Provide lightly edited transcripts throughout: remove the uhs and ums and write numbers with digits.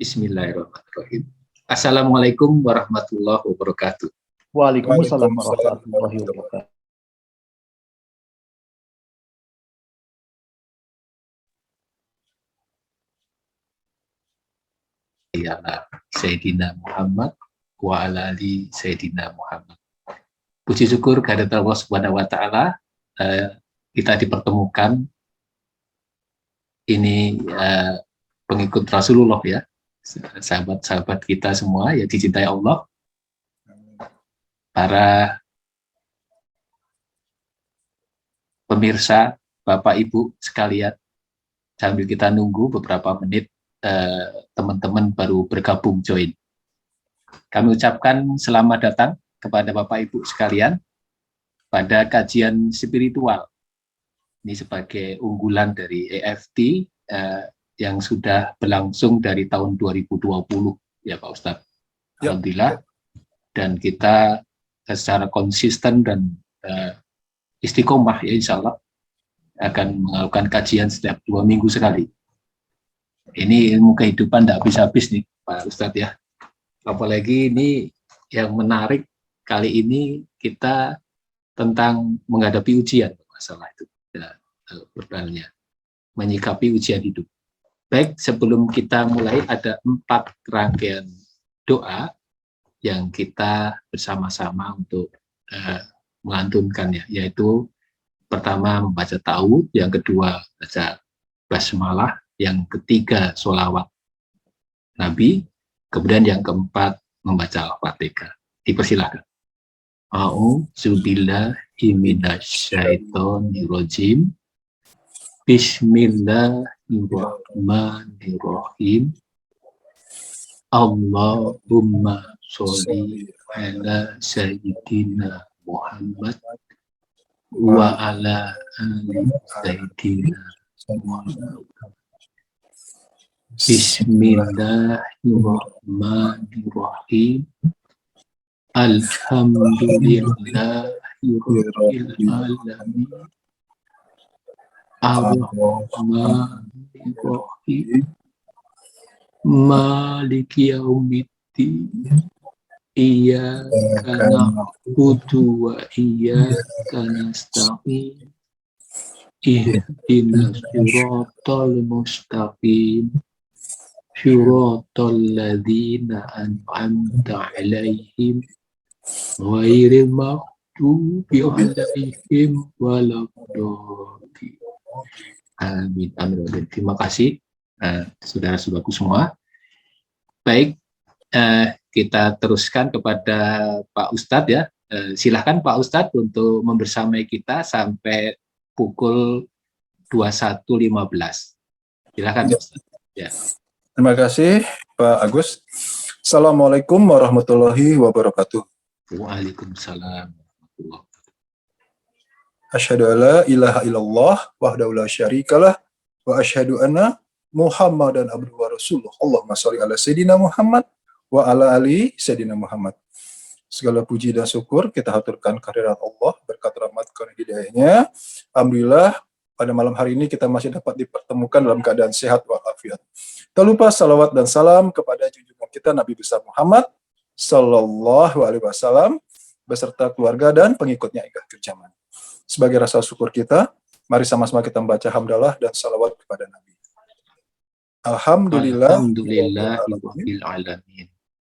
Bismillahirrahmanirrahim. Assalamualaikum warahmatullahi wabarakatuh. Waalaikumsalam warahmatullahi wabarakatuh. Ya Sayyidina Muhammad wa ala ali Sayyidina Muhammad. Puji syukur kehadirat Allah Subhanahu wa taala, kita dipertemukan ini pengikut Rasulullah ya. Sahabat-sahabat kita semua yang dicintai Allah. Para pemirsa, Bapak Ibu sekalian, sambil kita nunggu beberapa menit teman-teman baru bergabung join. Kami ucapkan selamat datang kepada Bapak Ibu sekalian pada kajian spiritual. Ini sebagai unggulan dari EFT yang sudah berlangsung dari tahun 2020 ya Pak Ustadz. Alhamdulillah. Dan kita secara konsisten dan istiqomah ya insya Allah akan melakukan kajian setiap 2 minggu sekali. Ini ilmu kehidupan tidak habis-habis nih Pak Ustadz ya. Apalagi ini yang menarik kali ini kita tentang menghadapi ujian masalah itu ya, berbalnya menyikapi ujian hidup. Baik, sebelum kita mulai ada 4 rangkaian doa yang kita bersama-sama untuk melantunkannya, yaitu pertama membaca ta'awudz, yang kedua baca basmalah, yang ketiga sholawat Nabi, kemudian yang keempat membaca Al-Fatihah. Dipersilakan. A'udzubillahi minasyaitonirrajim. Bismillahirrahmanirrahim. Allahumma sholli ala sayyidina Muhammad wa ala ali sayyidina Muhammad. Bismillahirrahmanirrahim. Alhamdulillahirabbil alamin. Ar-Rahmanir-Rahim. Maliki yaumiddin. Iyyaka na'budu wa iyyaka nasta'in. Ihdinas siratal mustaqim. Siratal ladzina an'amta 'alaihim ghairil maghdubi 'alaihim waladdallin. Amin. Amin. Terima kasih saudara-saudaraku semua. Baik, kita teruskan kepada Pak Ustadz ya. Silahkan Pak Ustadz untuk membersamai kita sampai pukul 21.15. Silahkan Pak Ustadz. Ya. Terima kasih Pak Agus. Assalamualaikum warahmatullahi wabarakatuh. Waalaikumsalam warahmatullahi wabarakatuh. Asyhadu alla ilaha illallah wahdahu la syarikalah wa asyhadu anna Muhammadan abduhu wa rasuluh. Allahumma sholli ala sayyidina Muhammad wa ala ali sayyidina Muhammad. Segala puji dan syukur kita haturkan kehadirat Allah, berkat rahmat karunia hidayahnya. Alhamdulillah pada malam hari ini kita masih dapat dipertemukan dalam keadaan sehat walafiat. Tak lupa salawat dan salam kepada junjungan kita Nabi besar Muhammad Sallallahu Alaihi Wasallam beserta keluarga dan pengikutnya hingga akhir zaman. Sebagai rasa syukur kita, mari sama-sama kita membaca hamdalah dan salawat kepada Nabi. Alhamdulillahirabbil alamin.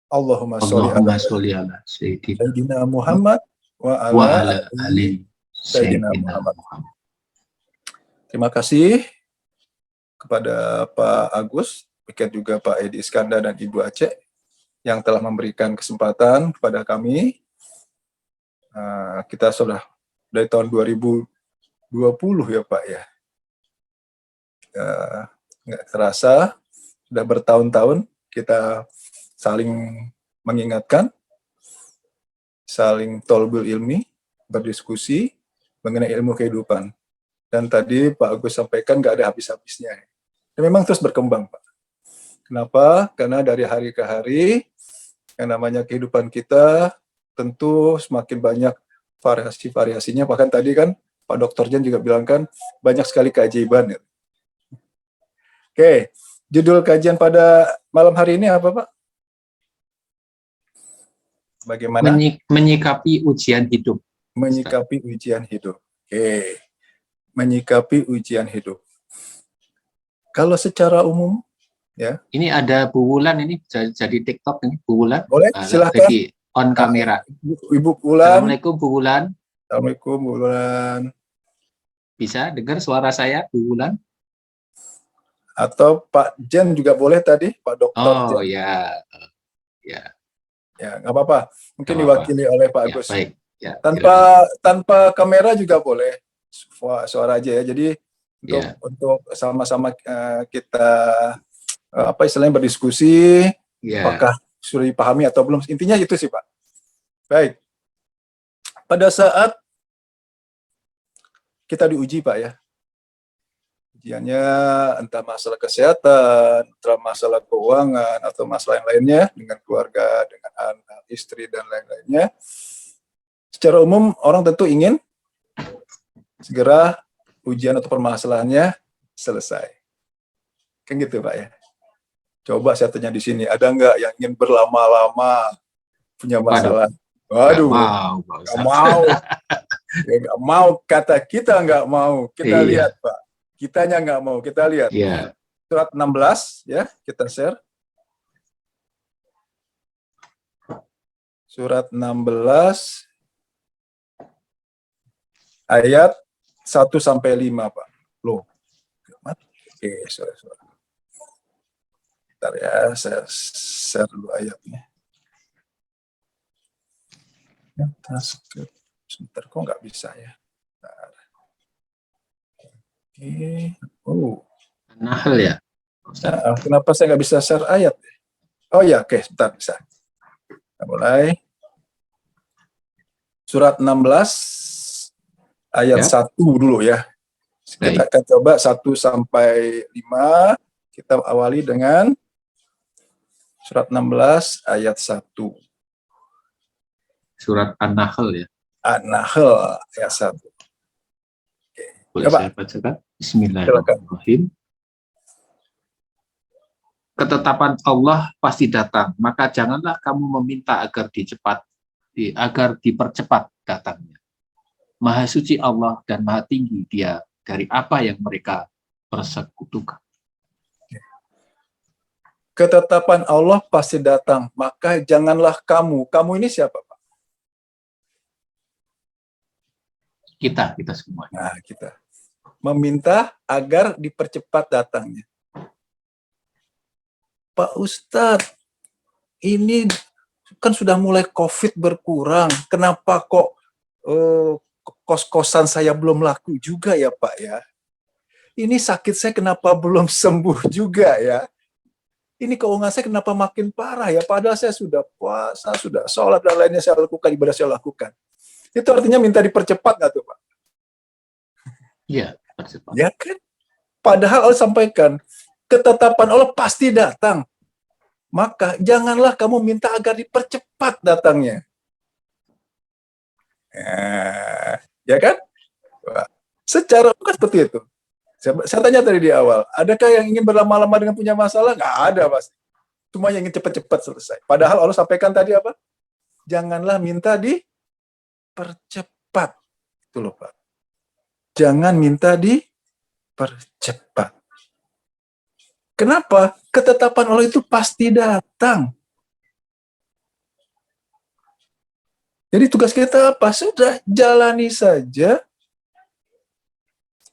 Allahumma sholli ala sayyidina Muhammad wa ala ali sayyidina Muhammad. Terima kasih kepada Pak Agus, demikian juga Pak Edi Iskandar dan Ibu Aceh yang telah memberikan kesempatan kepada kami. Kita sudah dari tahun 2020 ya Pak ya. Nggak terasa, sudah bertahun-tahun kita saling mengingatkan, saling tolbul ilmi, berdiskusi mengenai ilmu kehidupan. Dan tadi Pak Agus sampaikan nggak ada habis-habisnya. Dan memang terus berkembang, Pak. Kenapa? Karena dari hari ke hari, yang namanya kehidupan kita tentu semakin banyak variasi-variasinya. Bahkan tadi kan Pak Dr. Jan juga bilang kan, banyak sekali keajaiban. Ya. Oke, Judul kajian pada malam hari ini apa, Pak? Bagaimana? Menyikapi ujian hidup. Menyikapi ujian hidup. Oke. Menyikapi ujian hidup. Kalau secara umum, ya. Ini ada Bu Wulan ini jadi TikTok ini Bu Wulan. Boleh, silahkan. Jadi on kamera. Ibu Wulan. Assalamualaikum Bu Wulan. Assalamualaikum Bu Wulan. Bisa dengar suara saya Bu Wulan? Atau Pak Jen juga boleh tadi, Pak Dokter Oh Jen. ya, ya. Ya, nggak apa-apa. Mungkin Nggak diwakili oleh Pak Ya, Agus. baik. Ya, Tanpa kamera juga boleh. Suara aja ya. Jadi Ya. untuk sama-sama kita apa istilahnya berdiskusi, Ya. apakah sudah dipahami atau belum. Intinya itu sih, Pak. Baik. Pada saat kita diuji, Pak ya. Ujiannya entah masalah kesehatan, entah masalah keuangan, atau masalah yang lainnya dengan keluarga, dengan anak, istri, dan lain-lainnya. Secara umum, orang tentu ingin segera ujian atau permasalahannya selesai. Kan gitu, Pak ya. Coba saya tanya di sini, ada nggak yang ingin berlama-lama punya masalah? Waduh, nggak mau. Ya, nggak mau, kata kita nggak mau. Kita lihat, Pak. Kitanya nggak mau, kita lihat. Iya. Surat 16, ya, kita share. Surat 16, ayat 1-5, Pak. Loh. Oke, sorry. Bentar ya, saya share dulu ayatnya. Sebentar, kok nggak bisa ya? Bentar. Oke. Nahl ya? Nah, kenapa saya nggak bisa share ayat? Oh ya, oke, sebentar bisa. Kita mulai. Surat 16 ayat 1 dulu ya. Kita akan coba 1-5. Kita awali dengan surat 16 ayat 1. Surat An-Nahl ya? An-Nahl ayat 1. Boleh saya bacakan? Bismillahirrahmanirrahim. Ketetapan Allah pasti datang, maka janganlah kamu meminta agar dipercepat datangnya. Maha suci Allah dan maha tinggi Dia dari apa yang mereka persekutukan. Ketetapan Allah pasti datang, maka janganlah kamu ini siapa, Pak? Kita semua. Nah, kita meminta agar dipercepat datangnya. Pak Ustadz, ini kan sudah mulai COVID berkurang, kenapa kok kos-kosan saya belum laku juga ya, Pak ya? Ini sakit saya kenapa belum sembuh juga ya? Ini keuangan saya kenapa makin parah ya? Padahal saya sudah puasa, sudah sholat, dan lainnya saya lakukan, ibadah saya lakukan. Itu artinya minta dipercepat nggak tuh, Pak? Iya, percepat. Ya kan? Padahal Allah sampaikan, ketetapan Allah pasti datang. Maka janganlah kamu minta agar dipercepat datangnya. Ya kan? Secara kan seperti itu. Saya tanya tadi di awal, adakah yang ingin berlama-lama dengan punya masalah? Nggak ada pasti. Cuma yang ingin cepat-cepat selesai. Padahal Allah sampaikan tadi apa? Janganlah minta dipercepat. Itu loh, Pak. Jangan minta dipercepat. Kenapa? Ketetapan Allah itu pasti datang. Jadi tugas kita apa? Sudah jalani saja.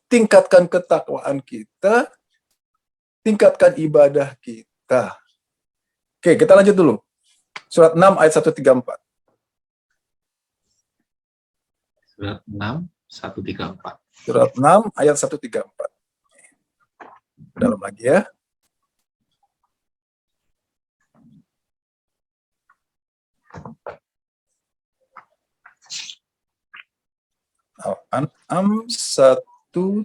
Tingkatkan ketakwaan kita. Tingkatkan ibadah kita. Oke, kita lanjut dulu. Surat 6 ayat 134. Surat 6, 134. Surat 6 ayat 134. Dalam lagi ya. An'am 134.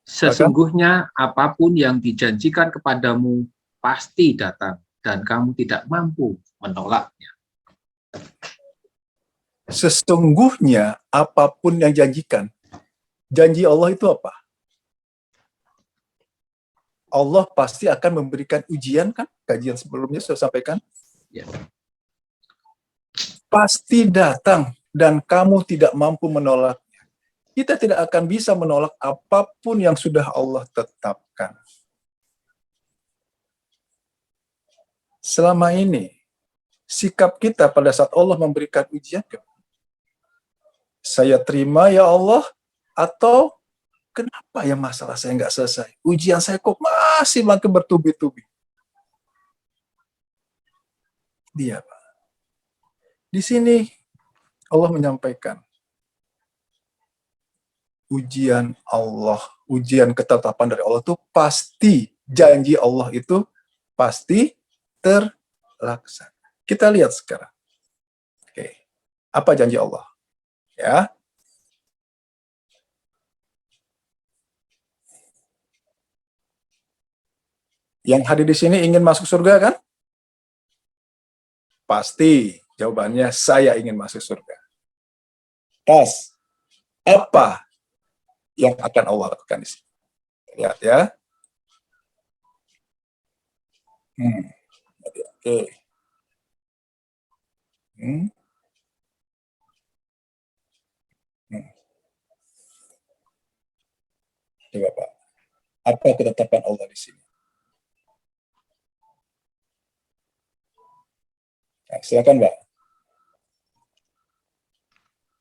Sesungguhnya apapun yang dijanjikan kepadamu pasti datang dan kamu tidak mampu menolaknya. Sesungguhnya apapun yang janjikan. Janji Allah itu apa? Allah pasti akan memberikan ujian, kan? Kajian sebelumnya sudah sampaikan. Ya. Pasti datang dan kamu tidak mampu menolaknya. Kita tidak akan bisa menolak apapun yang sudah Allah tetapkan. Selama ini, sikap kita pada saat Allah memberikan ujian, saya terima ya Allah, atau kenapa ya masalah saya nggak selesai? Ujian saya kok masih makin bertubi-tubi. Dia, Pak. Di sini Allah menyampaikan, ujian Allah, ujian ketetapan dari Allah itu pasti, janji Allah itu pasti terlaksana. Kita lihat sekarang. Oke. Apa janji Allah? Ya. Yang hadir di sini ingin masuk surga, kan? Pasti jawabannya saya ingin masuk surga. Tas, apa yang akan Allah lakukan di sini? Lihat ya. Oke. Hmm. Coba Pak, apa ketetapan Allah di sini? Nah, silakan Pak.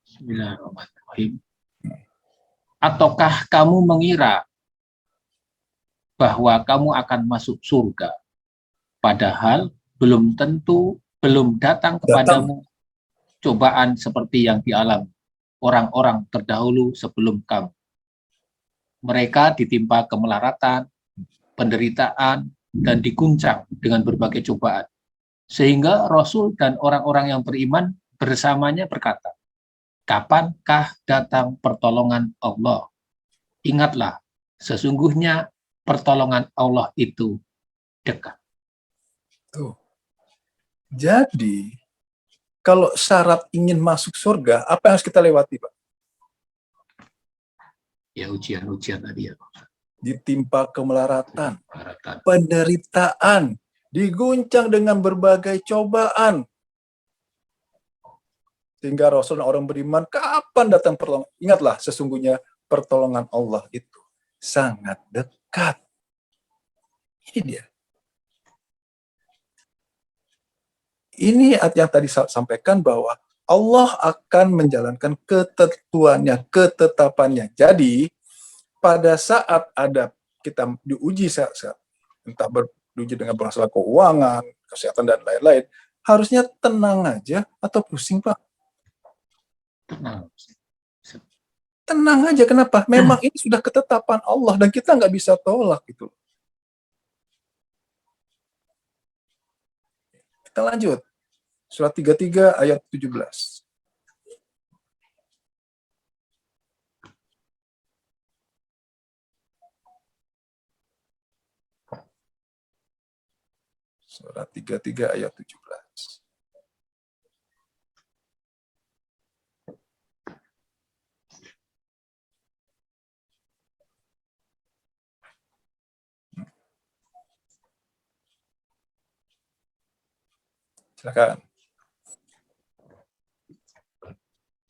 Bismillahirrahmanirrahim. Ataukah kamu mengira bahwa kamu akan masuk surga, padahal belum tentu, belum datang kepadamu cobaan seperti yang dialami orang-orang terdahulu sebelum kamu. Mereka ditimpa kemelaratan, penderitaan, dan diguncang dengan berbagai cobaan. Sehingga Rasul dan orang-orang yang beriman bersamanya berkata, kapankah datang pertolongan Allah? Ingatlah, sesungguhnya pertolongan Allah itu dekat. Tuh. Jadi, kalau syarat ingin masuk surga, apa yang harus kita lewati, Pak? Ya, ujian-ujian tadi ya. Ditimpa kemelaratan, penderitaan, diguncang dengan berbagai cobaan. Sehingga Rasul dan orang beriman, kapan datang pertolongan? Ingatlah, sesungguhnya pertolongan Allah itu sangat dekat. Ini dia. Ini yang tadi saya sampaikan bahwa Allah akan menjalankan ketentuannya, ketetapannya. Jadi, pada saat ada kita diuji, entah diuji dengan masalah keuangan, kesehatan, dan lain-lain, harusnya tenang aja atau pusing, Pak? Tenang. Tenang aja, kenapa? Memang ini sudah ketetapan Allah dan kita nggak bisa tolak gitu. Kita lanjut. Surat 33 ayat 17. Surat 33 ayat 17. Silakan.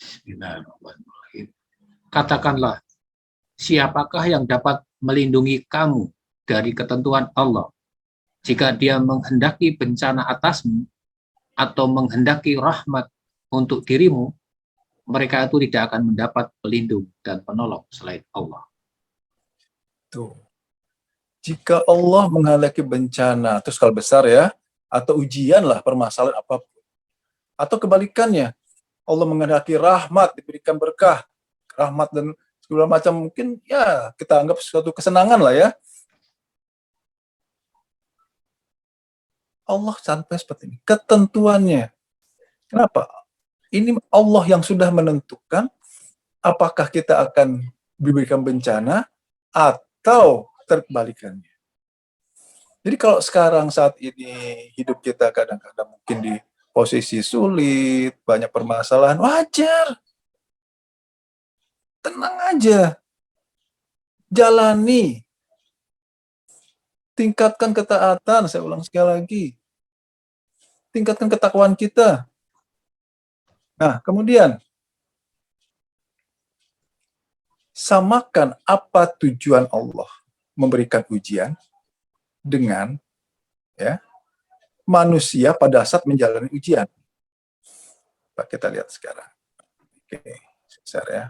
Bismillahirrahmanirrahim. Katakanlah, siapakah yang dapat melindungi kamu dari ketentuan Allah jika dia menghendaki bencana atasmu atau menghendaki rahmat untuk dirimu? Mereka itu tidak akan mendapat pelindung dan penolong selain Allah. Tuh. Jika Allah menghendaki bencana, atau skala besar ya, atau ujian lah, permasalahan apapun. Atau kebalikannya, Allah menghendaki rahmat, diberikan berkah, rahmat dan segala macam, mungkin ya kita anggap suatu kesenangan lah ya. Allah sampai seperti ini. Ketentuannya. Kenapa? Ini Allah yang sudah menentukan apakah kita akan diberikan bencana atau terbalikannya. Jadi kalau sekarang saat ini hidup kita kadang-kadang mungkin di posisi sulit, banyak permasalahan, wajar. Tenang aja. jalani. Tingkatkan ketaatan, saya ulang sekali lagi. Tingkatkan ketakwaan kita. Nah, kemudian samakan apa tujuan Allah memberikan ujian dengan manusia pada saat menjalani ujian. Pak, kita lihat sekarang. Oke, besar ya.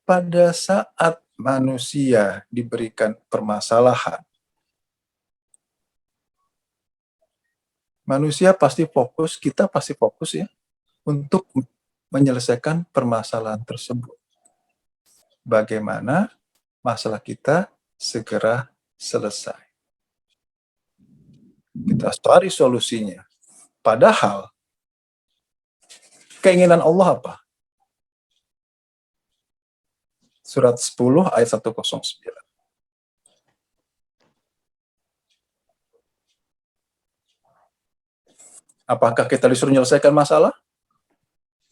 Pada saat manusia diberikan permasalahan, manusia pasti fokus, kita pasti fokus ya, untuk menyelesaikan permasalahan tersebut. Bagaimana masalah kita segera selesai. Kita cari solusinya. Padahal, keinginan Allah apa? Surat 10 ayat 109. Apakah kita disuruh menyelesaikan masalah?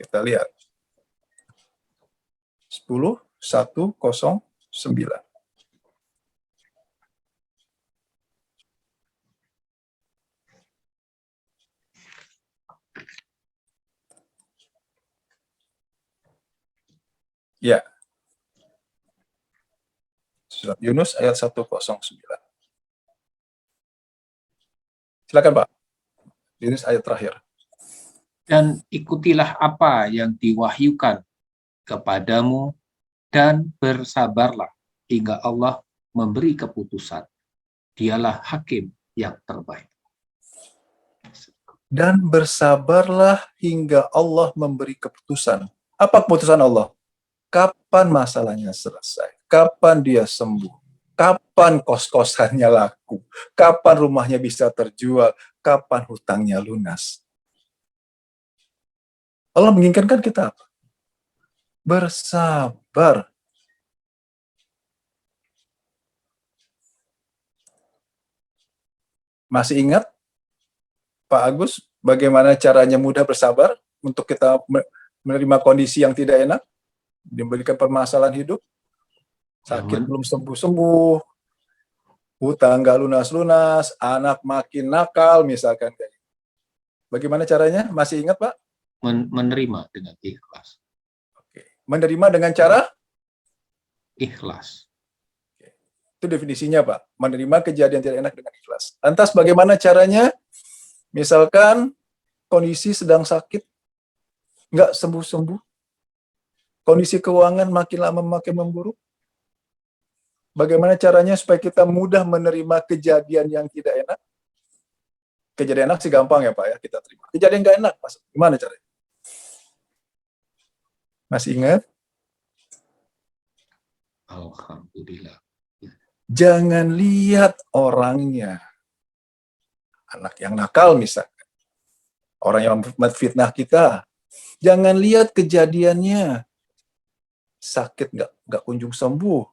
Kita lihat. 10, 109. Ya. Surat Yunus ayat 109. Silakan Pak. Yunus ayat terakhir. Dan ikutilah apa yang diwahyukan kepadamu dan bersabarlah hingga Allah memberi keputusan. Dialah hakim yang terbaik. Dan bersabarlah hingga Allah memberi keputusan. Apa keputusan Allah? Kapan masalahnya selesai? Kapan dia sembuh? Kapan kos-kosannya laku? Kapan rumahnya bisa terjual? Kapan hutangnya lunas? Allah menginginkan kita apa? Bersabar. Masih ingat Pak Agus, bagaimana caranya mudah bersabar untuk kita menerima kondisi yang tidak enak, diberikan permasalahan hidup, sakit belum sembuh-sembuh, hutang nggak lunas-lunas, anak makin nakal, misalkan. Bagaimana caranya? Masih ingat Pak? Menerima dengan ikhlas. Oke. Menerima dengan cara? Ikhlas. Itu definisinya Pak. Menerima kejadian tidak enak dengan ikhlas. Lantas bagaimana caranya? Misalkan kondisi sedang sakit, nggak sembuh-sembuh, kondisi keuangan makin lama makin memburuk. Bagaimana caranya supaya kita mudah menerima kejadian yang tidak enak? Kejadian enak sih gampang ya Pak ya, kita terima. Kejadian nggak enak, Mas, gimana caranya? Masih ingat? Alhamdulillah. Jangan lihat orangnya. Anak yang nakal misalkan. Orang yang memfitnah kita. Jangan lihat kejadiannya. Sakit nggak kunjung sembuh.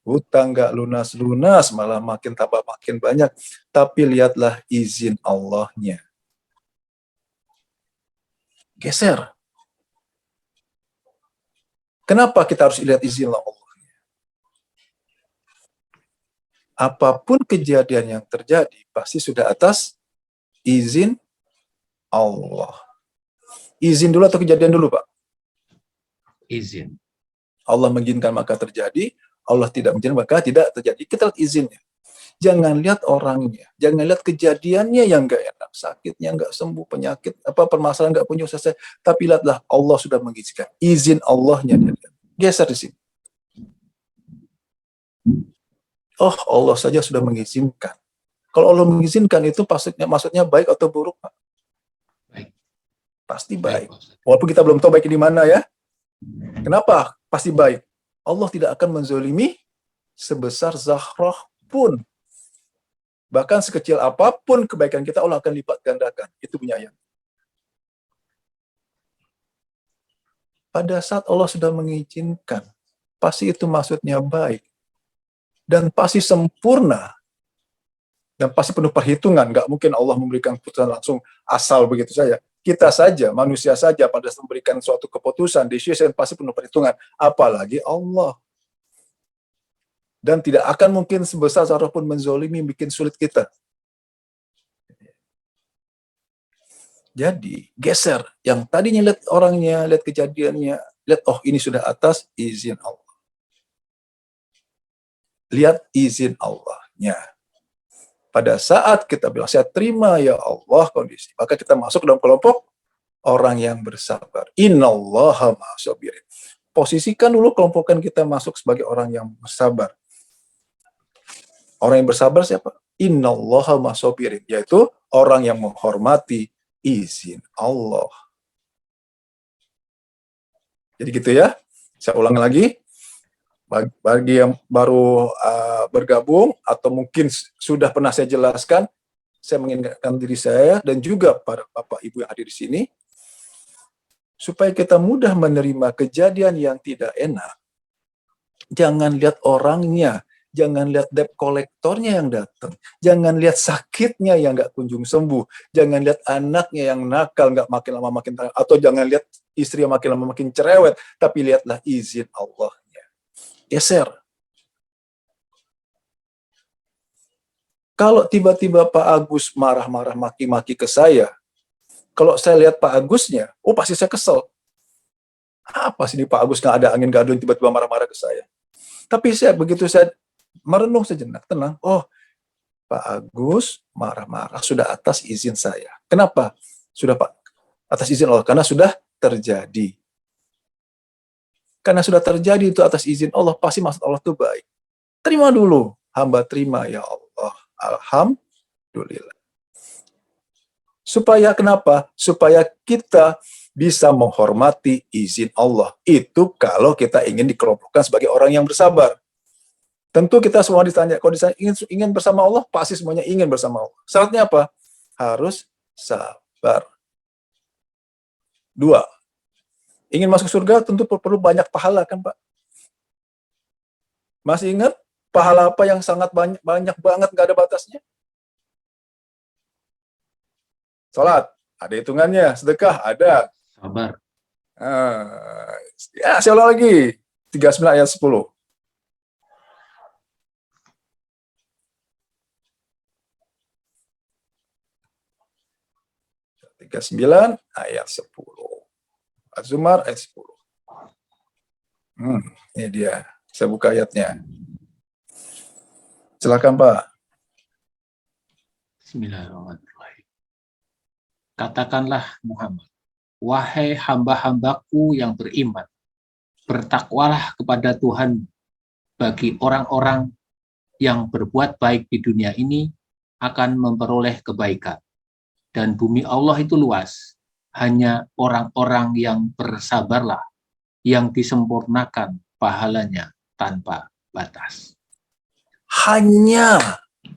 Hutang nggak lunas-lunas, malah makin tambah makin banyak. Tapi lihatlah izin Allahnya. Geser. Kenapa kita harus lihat izin Allah? Apapun kejadian yang terjadi, pasti sudah atas izin Allah. Izin dulu atau kejadian dulu, Pak? Izin. Allah mengizinkan maka terjadi, Allah tidak mengizinkan maka tidak terjadi. Kita lihat izinnya. Jangan lihat orangnya, jangan lihat kejadiannya yang nggak enak, sakitnya nggak sembuh, penyakit, permasalahan nggak punya selesai. Tapi lihatlah Allah sudah mengizinkan. Izin Allahnya. Geser di sini. Oh, Allah saja sudah mengizinkan. Kalau Allah mengizinkan itu maksudnya baik atau buruk, Pak? Baik. Pasti baik. Walaupun kita belum tahu baik di mana ya. Kenapa? Pasti baik. Allah tidak akan menzolimi sebesar Zahrah pun. Bahkan sekecil apapun kebaikan kita, Allah akan lipat gandakan. Itu punya ayat. Pada saat Allah sudah mengizinkan, pasti itu maksudnya baik. Dan pasti sempurna. Dan pasti penuh perhitungan. Nggak mungkin Allah memberikan keputusan langsung asal begitu saja. Kita saja, manusia saja pada saat memberikan suatu keputusan, decision pasti penuh perhitungan. Apalagi Allah. Dan tidak akan mungkin sebesar seorang pun menzolimi, bikin sulit kita. Jadi, geser. Yang tadinya lihat orangnya, lihat kejadiannya, lihat, oh ini sudah atas izin Allah. Lihat izin Allahnya. Pada saat kita bilang, saya terima ya Allah kondisi, maka kita masuk dalam kelompok orang yang bersabar. Innallaha ma'asabirin. Posisikan dulu kelompokan kita masuk sebagai orang yang bersabar. Orang yang bersabar siapa? Innallaha ma'asabirin. Yaitu orang yang menghormati izin Allah. Jadi gitu ya. Saya ulang lagi. Bagi yang baru bergabung atau mungkin sudah pernah saya jelaskan, saya mengingatkan diri saya dan juga para Bapak Ibu yang hadir di sini, supaya kita mudah menerima kejadian yang tidak enak. Jangan lihat orangnya, jangan lihat debt kolektornya yang datang, jangan lihat sakitnya yang nggak kunjung sembuh, jangan lihat anaknya yang nakal, nggak makin lama makin nakal, atau jangan lihat istri yang makin lama makin cerewet, tapi lihatlah izin Allah. Geser. Kalau tiba-tiba Pak Agus marah-marah maki-maki ke saya, kalau saya lihat Pak Agusnya, oh pasti saya kesel. Apa sih ini Pak Agus nggak ada angin nggak ada tiba-tiba marah-marah ke saya. Tapi begitu saya merenung sejenak, tenang. Oh, Pak Agus marah-marah sudah atas izin saya. Kenapa? Sudah Pak, atas izin Allah, karena sudah terjadi. Karena sudah terjadi itu atas izin Allah, pasti maksud Allah itu baik. Terima dulu, hamba terima ya Allah. Alhamdulillah. Supaya kenapa? Supaya kita bisa menghormati izin Allah. Itu kalau kita ingin dikelompokkan sebagai orang yang bersabar. Tentu kita semua ditanya, kalau ditanya ingin bersama Allah, pasti semuanya ingin bersama Allah. Syaratnya apa? Harus sabar. 2. Ingin masuk surga tentu perlu banyak pahala kan Pak? Masih ingat pahala apa yang sangat banyak banget nggak ada batasnya? Salat, ada hitungannya. Sedekah, ada. Sabar. Ya, saya ulang lagi. 39 ayat 10. 39 ayat 10. Az-Zumar ayat 10. Ini dia. Saya buka ayatnya. Silakan Pak. Bismillahirrahmanirrahim. Katakanlah Muhammad, wahai hamba-hambaku yang beriman, bertakwalah kepada Tuhan. Bagi orang-orang yang berbuat baik di dunia ini akan memperoleh kebaikan. Dan bumi Allah itu luas. Hanya orang-orang yang bersabarlah yang disempurnakan pahalanya tanpa batas. Hanya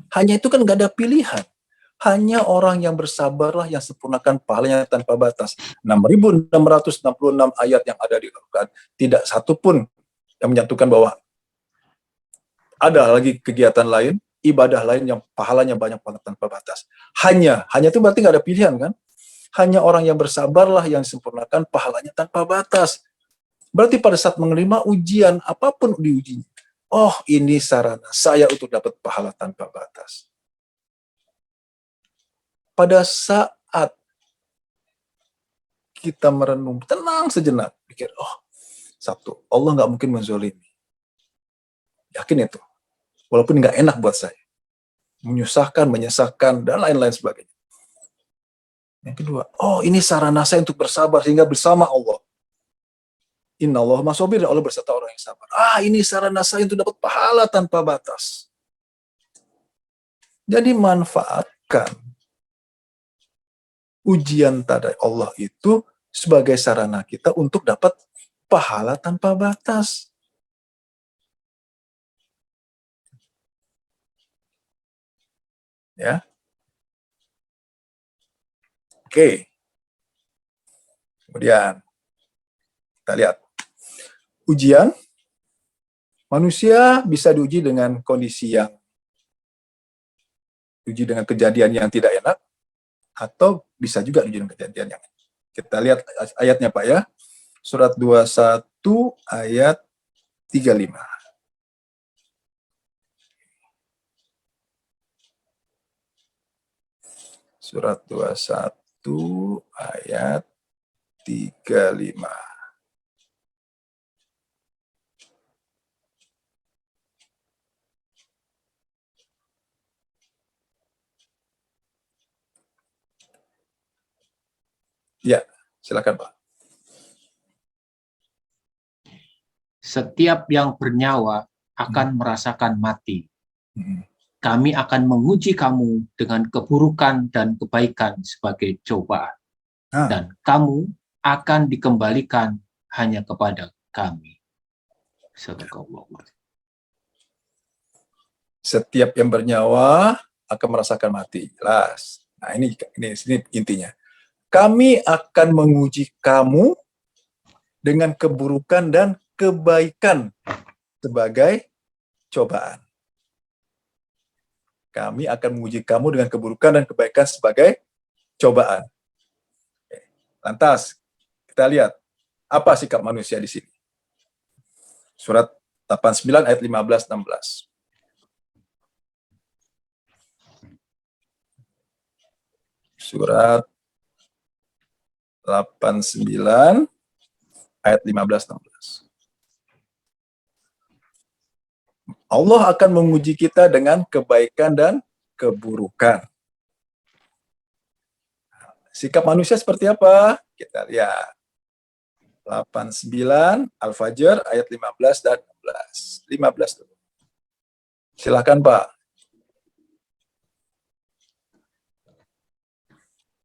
itu kan nggak ada pilihan. Hanya orang yang bersabarlah yang sempurnakan pahalanya tanpa batas. 6.666 ayat yang ada di Al-Quran. Tidak satu pun yang menyatukan bahwa ada lagi kegiatan lain, ibadah lain yang pahalanya banyak banget tanpa batas. Hanya itu berarti nggak ada pilihan kan? Hanya orang yang bersabarlah yang disempurnakan pahalanya tanpa batas. Berarti pada saat menerima ujian, apapun diujinya, oh ini sarana saya untuk dapat pahala tanpa batas. Pada saat kita merenung, tenang sejenak, pikir, oh satu, Allah nggak mungkin menzolimi. Yakin itu. Walaupun nggak enak buat saya. Menyusahkan, menyesakkan, dan lain-lain sebagainya. Yang kedua, oh ini sarana saya untuk bersabar sehingga bersama Allah. Innallaha ma'as-sabirin, Allah berserta orang yang sabar. Ini sarana saya untuk dapat pahala tanpa batas. Jadi manfaatkan ujian dari Allah itu sebagai sarana kita untuk dapat pahala tanpa batas. Ya. Oke. Kemudian kita lihat ujian. Manusia bisa diuji dengan kondisi yang diuji dengan kejadian yang tidak enak, atau bisa juga diuji dengan kejadian yang enak. Kita lihat ayatnya Pak ya. Surat 21 ayat 35. Surat 21 ayat 35. Ya, silakan Pak. Setiap yang bernyawa akan merasakan mati. Hmm. Kami akan menguji kamu dengan keburukan dan kebaikan sebagai cobaan. Nah, Dan kamu akan dikembalikan hanya kepada kami. Sadaqallah. setiap yang bernyawa akan merasakan mati. Jelas. Nah, ini intinya. Kami akan menguji kamu dengan keburukan dan kebaikan sebagai cobaan. Kami akan menguji kamu dengan keburukan dan kebaikan sebagai cobaan. Lantas, kita lihat apa sikap manusia di sini. Surat 89 ayat 15-16. Surat 89 ayat 15-16. Allah akan menguji kita dengan kebaikan dan keburukan. Sikap manusia seperti apa? Kita lihat. 89 Al-Fajr ayat 15 dan 16. 15 dulu. Silakan Pak.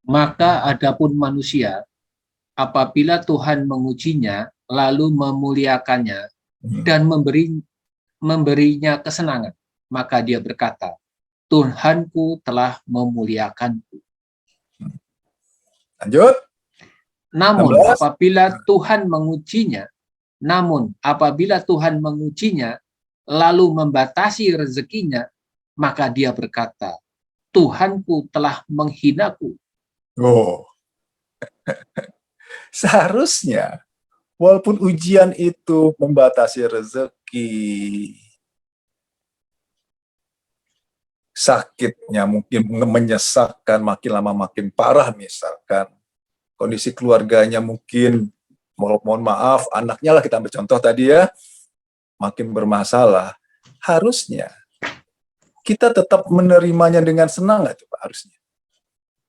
Maka adapun manusia, apabila Tuhan mengujinya, lalu memuliakannya dan memberinya kesenangan, maka dia berkata, Tuhanku telah memuliakanku. Lanjut. Namun 16. apabila Tuhan mengujinya, lalu membatasi rezekinya, maka dia berkata, Tuhanku telah menghinaku. Oh. Seharusnya, walaupun ujian itu membatasi rezeki, sakitnya mungkin menyesakkan, makin lama makin parah misalkan, kondisi keluarganya mungkin, mohon maaf, anaknya lah kita ambil contoh tadi ya, makin bermasalah, harusnya kita tetap menerimanya dengan senang nggak coba harusnya?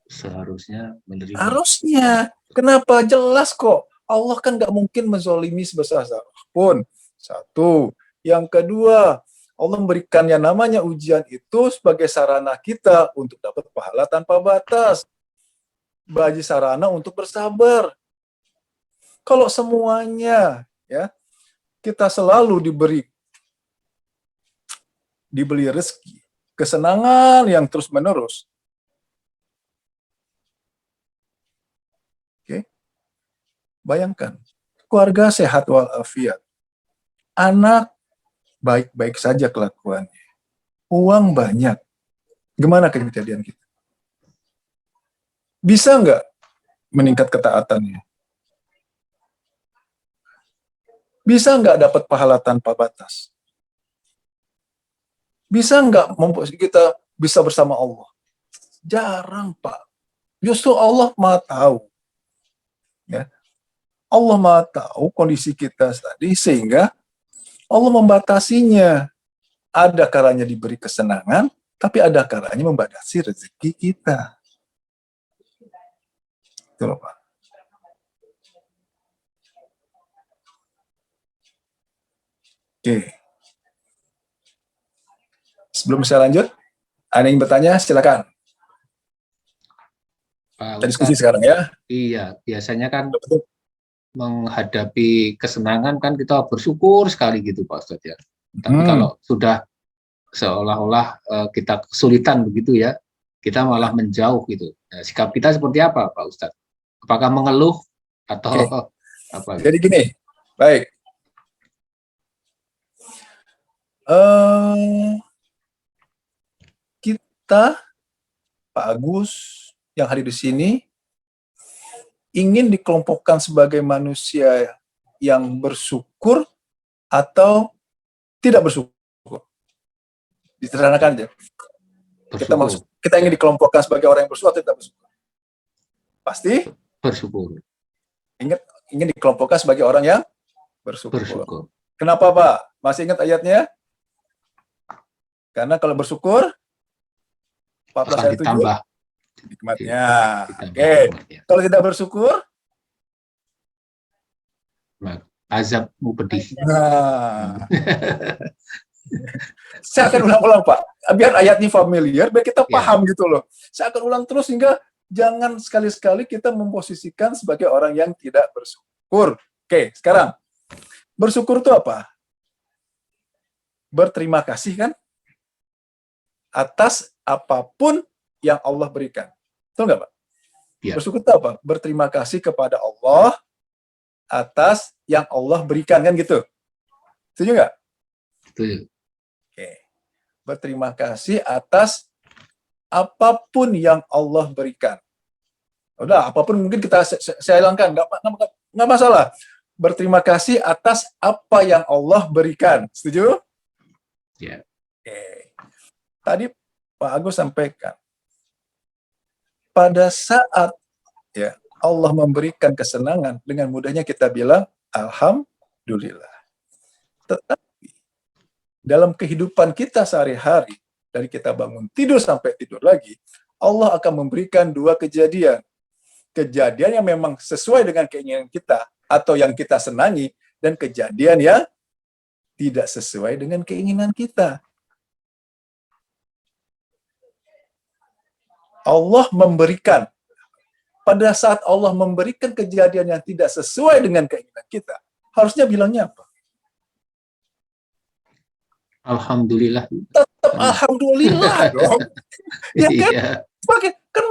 Seharusnya menerima. Harusnya. Kenapa? Jelas kok. Allah kan nggak mungkin menzolimi sebesar pun. Satu. Yang kedua, Allah memberikannya namanya ujian itu sebagai sarana kita untuk dapat pahala tanpa batas. Bagi sarana untuk bersabar. Kalau semuanya ya kita selalu dibeli rezeki, kesenangan yang terus-menerus. Oke. Bayangkan, keluarga sehat walafiat. Anak baik-baik saja kelakuannya. Uang banyak. Gimana kejadian kita? Bisa nggak meningkat ketaatannya? Bisa nggak dapat pahala tanpa batas? Bisa nggak membuat kita bisa bersama Allah? Jarang, Pak. Justru Allah Maha tahu. Ya. Allah Maha tahu kondisi kita tadi, sehingga Allah membatasinya. Ada kalanya diberi kesenangan, tapi ada kalanya membatasi rezeki kita. Itu loh, Pak. Oke. Sebelum saya lanjut, ada yang bertanya, silakan. Kita diskusi sekarang ya. Iya, biasanya kan Betul. menghadapi kesenangan kan kita bersyukur sekali gitu Pak Ustadz ya. Tapi kalau sudah seolah-olah kita kesulitan begitu ya, kita malah menjauh gitu. Nah, sikap kita seperti apa Pak Ustadz? Apakah mengeluh atau apa? Jadi gini, baik. Kita, Pak Agus, yang hadir di sini, ingin dikelompokkan sebagai manusia yang bersyukur atau tidak bersyukur? Disederhanakan aja. Bersyukur. Kita ingin dikelompokkan sebagai orang yang bersyukur atau tidak bersyukur? Pasti Bersyukur. ingin dikelompokkan sebagai orang yang bersyukur. Bersyukur. Kenapa, Pak? Masih ingat ayatnya? Karena kalau bersyukur 14 Akan ayat 7 ditambah nikmatnya. ditambah Oke. nikmatnya. Kalau tidak bersyukur, Azabmu pedih. nah. Saya akan ulang-ulang, Pak. Biar ayatnya familiar, biar kita paham gitu loh. Saya akan ulang terus hingga jangan sekali-sekali kita memposisikan sebagai orang yang tidak bersyukur. Oke, sekarang. Bersyukur itu apa? Berterima kasih kan? Atas apapun yang Allah berikan. Betul nggak, Pak? Ya. Bersyukur itu apa? Berterima kasih kepada Allah atas yang Allah berikan, kan gitu. Setuju nggak? Betul. Oke. Berterima kasih atas apapun yang Allah berikan. Udah, apapun mungkin saya hilangkan, nggak masalah. Berterima kasih atas apa yang Allah berikan. Setuju? Ya. Oke. Tadi Pak Agus sampaikan, pada saat ya Allah memberikan kesenangan, dengan mudahnya kita bilang alhamdulillah. Tetapi dalam kehidupan kita sehari-hari, dari kita bangun tidur sampai tidur lagi, Allah akan memberikan dua kejadian. Kejadian yang memang sesuai dengan keinginan kita atau yang kita senangi, dan kejadian yang tidak sesuai dengan keinginan kita. Allah memberikan. Pada saat Allah memberikan kejadian yang tidak sesuai dengan keinginan kita, harusnya bilangnya apa? Alhamdulillah. Tetap alhamdulillah dong. Ya kan? Iya. Kan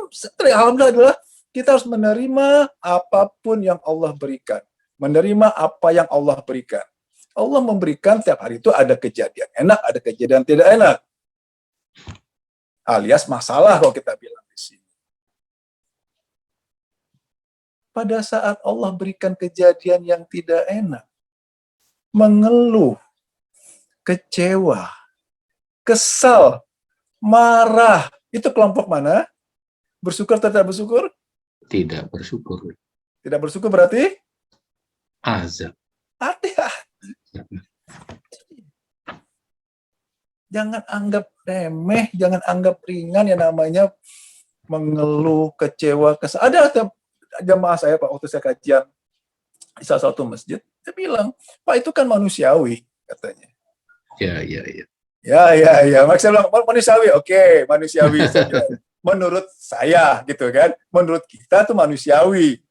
alhamdulillah adalah kita harus menerima apapun yang Allah berikan. Menerima apa yang Allah berikan. Allah memberikan tiap hari itu ada kejadian enak, ada kejadian tidak enak. Alias masalah kalau kita bilang di sini. Pada saat Allah berikan kejadian yang tidak enak, mengeluh, kecewa, kesal, marah, itu kelompok mana? Bersyukur atau tidak bersyukur? Tidak bersyukur. Tidak bersyukur berarti? Azab. Hati-hati. Jangan anggap remeh, jangan anggap ringan yang namanya mengeluh, kecewa, kesal. Ada jamaah saya, Pak, waktu saya kajian di salah satu masjid, dia bilang, Pak, itu kan manusiawi, katanya. Ya. Ya. Maksudnya manusiawi, oke, manusiawi. Menurut saya, gitu kan. Menurut kita itu manusiawi.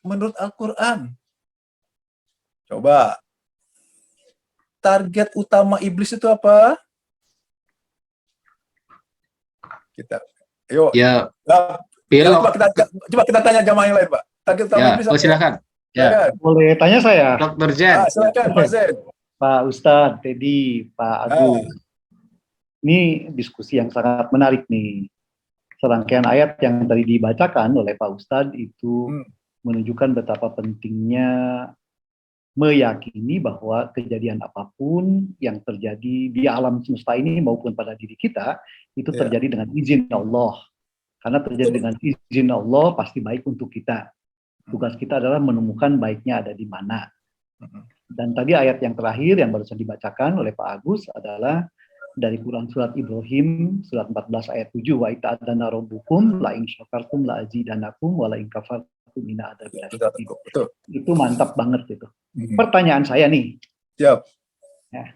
Menurut Al-Quran, coba, target utama iblis itu apa? Ayo. Ya. Coba kita tanya jamaah yang lain, Pak. Target utama iblis apa? Silakan. Ya. Boleh tanya saya? Dr. Jen. Silakan, Pak Zen. Pak Ustadz, Teddy, Pak Agus. Ini diskusi yang sangat menarik nih. Serangkaian ayat yang tadi dibacakan oleh Pak Ustadz itu menunjukkan betapa pentingnya meyakini bahwa kejadian apapun yang terjadi di alam semesta ini maupun pada diri kita itu terjadi dengan izin Allah. Karena terjadi dengan izin Allah pasti baik untuk kita. Tugas kita adalah menemukan baiknya ada di mana. Dan tadi ayat yang terakhir yang barusan dibacakan oleh Pak Agus adalah dari Quran surat Ibrahim surat 14 ayat 7, wa ta'adzana rabbukum la in syakartum la azidanakum wa la in kafartum inna adzabi lasyadid. Itu mantap banget itu. Pertanyaan saya nih. Siap. Ya.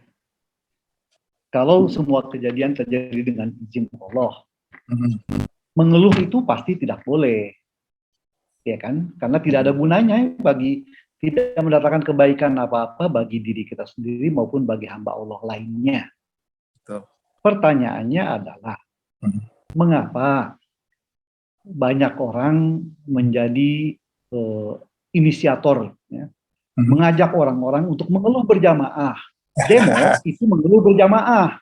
Kalau semua kejadian terjadi dengan izin Allah, mengeluh itu pasti tidak boleh. Ya kan? Karena tidak ada gunanya bagi tidak mendatangkan kebaikan apa-apa bagi diri kita sendiri maupun bagi hamba Allah lainnya. Betul. Pertanyaannya adalah, mengapa banyak orang menjadi inisiator, ya, mengajak orang-orang untuk mengeluh berjamaah. Demo itu mengeluh berjamaah.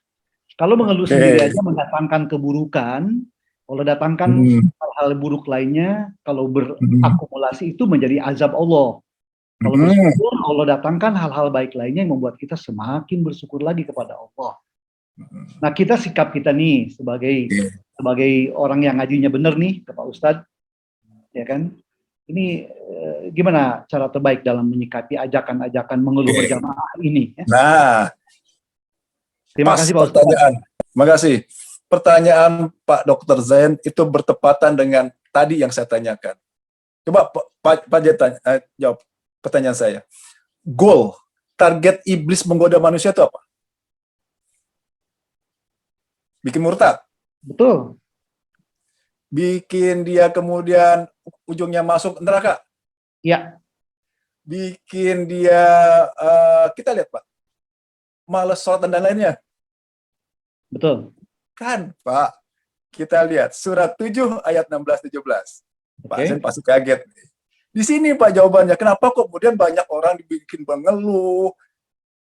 Kalau mengeluh sendiri aja mendatangkan keburukan, Allah datangkan Hmm. hal-hal buruk lainnya, kalau Hmm. berakumulasi itu menjadi azab Allah. Kalau Hmm. bersyukur, Allah datangkan hal-hal baik lainnya yang membuat kita semakin bersyukur lagi kepada Allah. Nah, sikap kita nih sebagai orang yang ngajinya benar nih ke Pak Ustadz, ya kan? Ini gimana cara terbaik dalam menyikapi ajakan-ajakan mengeluh berjamaah ini? Ya? Nah, Terima pas kasih Pak Ustadz. pertanyaan. Terima kasih. Pertanyaan Pak Dr. Zain itu bertepatan dengan tadi yang saya tanyakan. Coba Pak Jet jawab pertanyaan saya. Goal, target iblis menggoda manusia itu apa? Bikin murtad. Betul. Bikin dia kemudian ujungnya masuk neraka. Ya. Bikin dia, kita lihat Pak, malas sholat dan lainnya. Betul. Kan Pak, kita lihat surat 7 ayat 16-17. Pak Zain pasti kaget. Di sini Pak jawabannya, kenapa kok kemudian banyak orang dibikin mengeluh,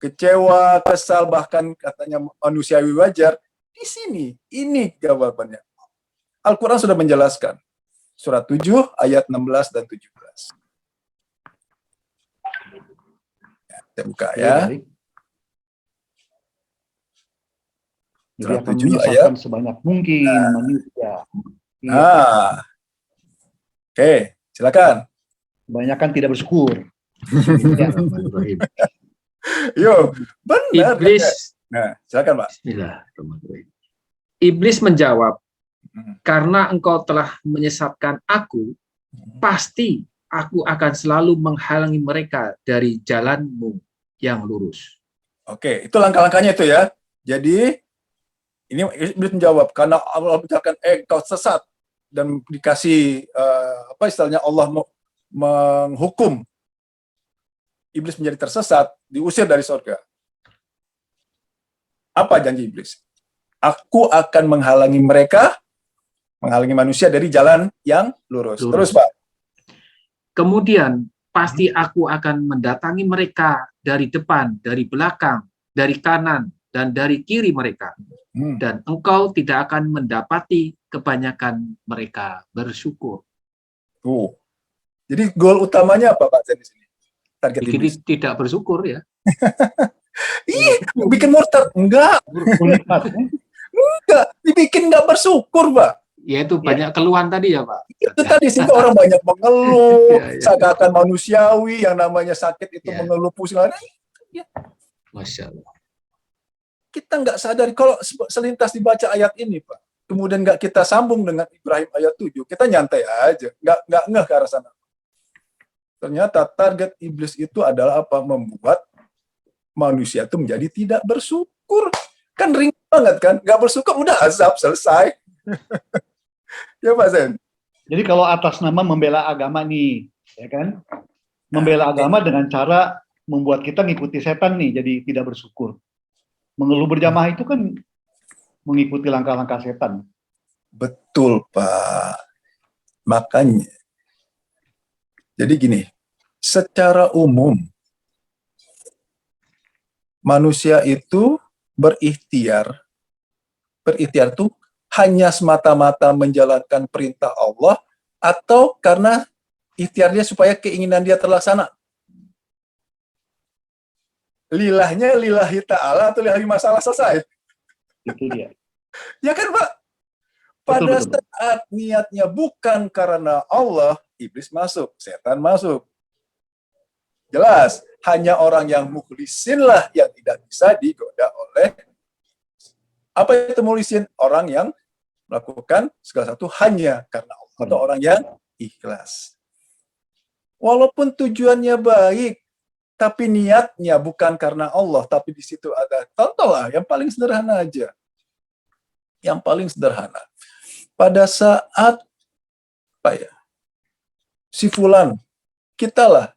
kecewa, kesal, bahkan katanya manusiawi wajar. Di sini, ini jawabannya. Al-Quran sudah menjelaskan. Surat 7 ayat 16 dan 17. Saya buka ya. Jadi akan 7 menyesatkan sebanyak mungkin manusia. Nah, oke, silakan. Kebanyakan tidak bersyukur. Yo, benar. Iblis. Nah, silakan Pak. Bismillahirrahmanirrahim. Iblis menjawab, karena engkau telah menyesatkan aku, pasti aku akan selalu menghalangi mereka dari jalanmu yang lurus. Oke, itu langkah-langkahnya itu ya. Jadi, ini Iblis menjawab, karena Allah mengucapkan, engkau sesat, dan dikasih, apa istilahnya, Allah menghukum Iblis menjadi tersesat, diusir dari surga. Apa janji Iblis? Aku akan menghalangi mereka, menghalangi manusia dari jalan yang lurus. Terus Pak. Kemudian pasti aku akan mendatangi mereka dari depan, dari belakang, dari kanan, dan dari kiri mereka. Dan engkau tidak akan mendapati kebanyakan mereka bersyukur. Jadi goal utamanya apa Pak Zain di sini? Target Iblis. Tidak bersyukur ya. Bikin murtad. Enggak. Enggak. Dibikin enggak bersyukur Pak. Ya itu banyak keluhan tadi ya Pak. Itu tadi sehingga orang banyak mengeluh, seakan-akan manusiawi, yang namanya sakit itu mengeluh pusing. Masya Allah. Kita nggak sadar kalau selintas dibaca ayat ini Pak. Kemudian nggak kita sambung dengan Ibrahim ayat 7, kita nyantai aja, nggak ngeh ke arah sana. Ternyata target iblis itu adalah apa? Membuat manusia itu menjadi tidak bersyukur. Kan ringan banget kan? Nggak bersyukur udah azab selesai. Ya Pak Zain. Jadi kalau atas nama membela agama nih, ya kan? Membela agama dengan cara membuat kita ngikuti setan nih, jadi tidak bersyukur. Mengeluh berjamaah itu kan mengikuti langkah-langkah setan. Betul Pak. Makanya. Jadi gini, secara umum manusia itu berikhtiar itu hanya semata-mata menjalankan perintah Allah atau karena ikhtiarnya supaya keinginan dia terlaksana. Lilahnya lillahi ta'ala atau lillahi masalah selesai. Itu dia. Ya kan Pak? Pada saat niatnya bukan karena Allah, iblis masuk, setan masuk. Jelas, hanya orang yang mukhlisinlah yang tidak bisa digoda oleh, apa itu mukhlisin? Orang yang melakukan segala satu hanya karena Allah, atau orang yang ikhlas. Walaupun tujuannya baik, tapi niatnya bukan karena Allah, tapi di situ ada, contohlah yang paling sederhana aja. Yang paling sederhana. Pada saat si fulan, kita lah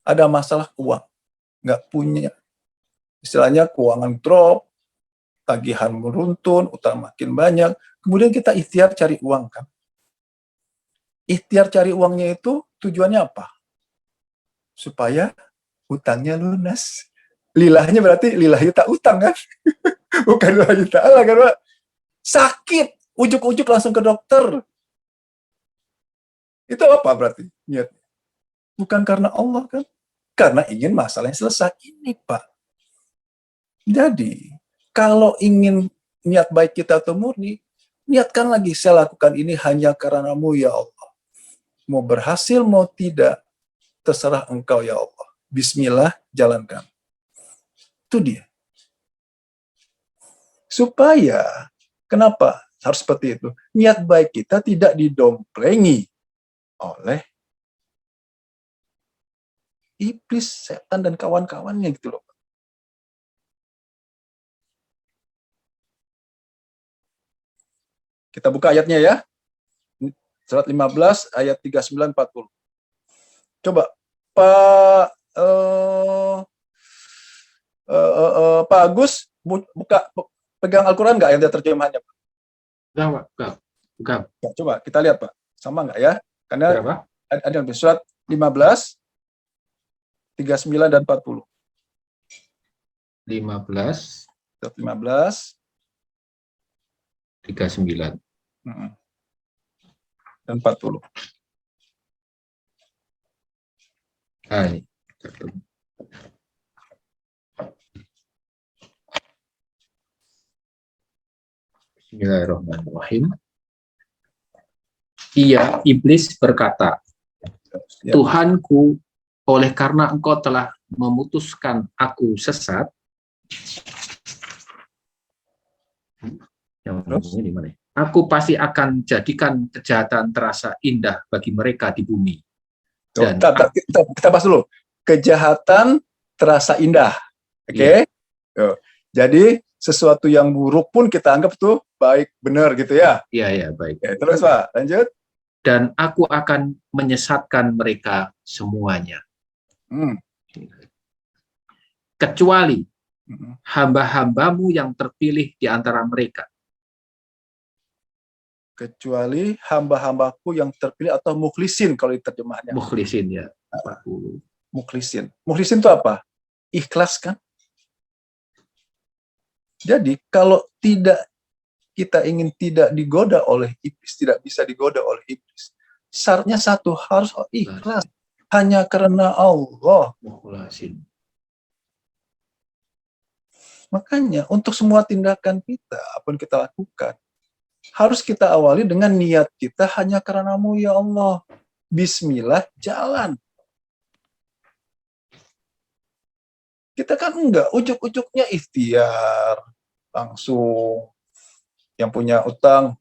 ada masalah uang, nggak punya, istilahnya keuangan drop, tagihan meruntun, utang makin banyak, kemudian kita ikhtiar cari uang kan. Ikhtiar cari uangnya itu tujuannya apa? Supaya utangnya lunas. Lilahnya berarti lillahi tak utang kan? Bukan lillahi ta'ala kan Pak? Sakit. ujuk-ujuk langsung ke dokter. Itu apa berarti niatnya? Bukan karena Allah kan? Karena ingin masalahnya selesai. Ini Pak. Jadi, kalau ingin niat baik kita itu murni, niatkan lagi, saya lakukan ini hanya karenamu ya Allah. Mau berhasil, mau tidak, terserah engkau ya Allah. Bismillah, jalankan. Itu dia. Supaya, kenapa harus seperti itu? Niat baik kita tidak didomplengi oleh iblis, setan, dan kawan-kawannya gitu loh. Kita buka ayatnya ya. Surat 15 ayat 39-40. Coba Pak Pak Agus buka pegang Al-Qur'an nggak yang ada terjemahannya, Pak? Bukan. Ya, coba kita lihat, Pak. Sama nggak ya? Karena Berapa? ada surat 15 39 dan 40. 15, Surat 15 39. dan 40. Ah, ini. Bismillahirrahmanirrahim. Ia, iblis berkata, Ya. Tuhanku, oleh karena engkau telah memutuskan aku sesat. Yang ini mana? Aku pasti akan jadikan kejahatan terasa indah bagi mereka di bumi. Dan kita bahas dulu. Kejahatan terasa indah. Oke? Jadi sesuatu yang buruk pun kita anggap tuh baik, benar gitu ya. Iya, baik. Oke, terus Pak, lanjut. Dan aku akan menyesatkan mereka semuanya. Kecuali hamba-hambamu yang terpilih di antara mereka. Kecuali hamba-hambaku yang terpilih, atau mukhlisin kalau terjemahannya. Mukhlisin ya. 40. Mukhlisin. Mukhlisin itu apa? Ikhlas kan? Jadi kalau kita ingin tidak digoda oleh iblis, tidak bisa digoda oleh iblis, syaratnya satu, harus ikhlas hanya karena Allah. Mukhlisin. Makanya untuk semua tindakan kita, apa yang kita lakukan, harus kita awali dengan niat kita hanya karenamu ya Allah. Bismillah, jalan. Kita kan enggak, ujuk-ujuknya ikhtiar, langsung. Yang punya utang,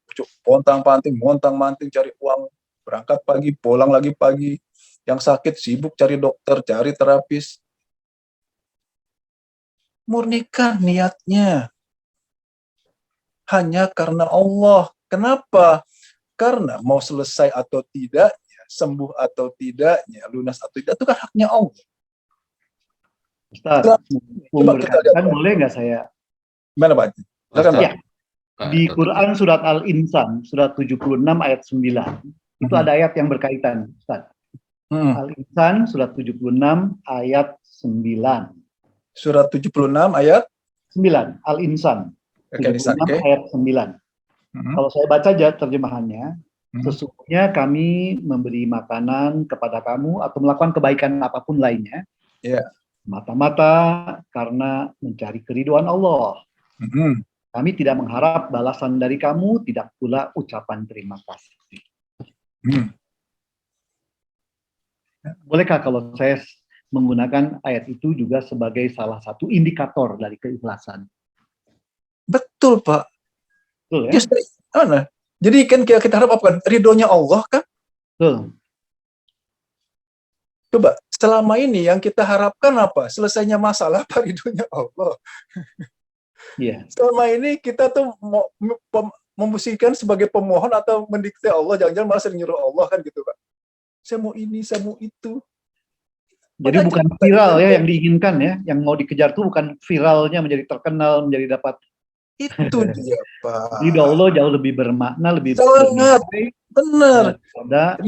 montang-manting cari uang, berangkat pagi, pulang lagi pagi. Yang sakit sibuk cari dokter, cari terapis. Murnikan niatnya hanya karena Allah. Kenapa? Karena mau selesai atau tidaknya, sembuh atau tidaknya, lunas atau tidak, itu kan haknya Allah. Ustaz, Coba kita lihat. boleh nggak saya? Gimana Pak? Silakan, Pak. Ya. Di Quran surat Al-Insan, surat 76 ayat 9. Itu ada ayat yang berkaitan, Ustaz. Al-Insan surat 76 ayat 9. Surat 76 ayat 9, Al-Insan. 76 ayat 9. Kalau saya baca aja terjemahannya, sesungguhnya kami memberi makanan kepada kamu atau melakukan kebaikan apapun lainnya, mata-mata karena mencari keridhaan Allah. Kami tidak mengharap balasan dari kamu, tidak pula ucapan terima kasih. Bolehkah kalau saya menggunakan ayat itu juga sebagai salah satu indikator dari keikhlasan? Betul, Pak. Betul ya? Jadi kan kita harap apa? Ridhonya Allah kan? Betul. Coba, selama ini yang kita harapkan apa? Selesainya masalah apa? Ridhonya Allah. Iya. Selama ini kita tuh memposisikan sebagai pemohon atau mendikte Allah, jangan-jangan malah sering nyuruh Allah kan gitu, Pak. Saya mau ini, saya mau itu. Jadi bukan viral ya yang diinginkan ya, yang mau dikejar tuh bukan viralnya menjadi terkenal, menjadi dapat. Itu dia, Pak. Ridho Allah jauh lebih bermakna, lebih sangat benar daripada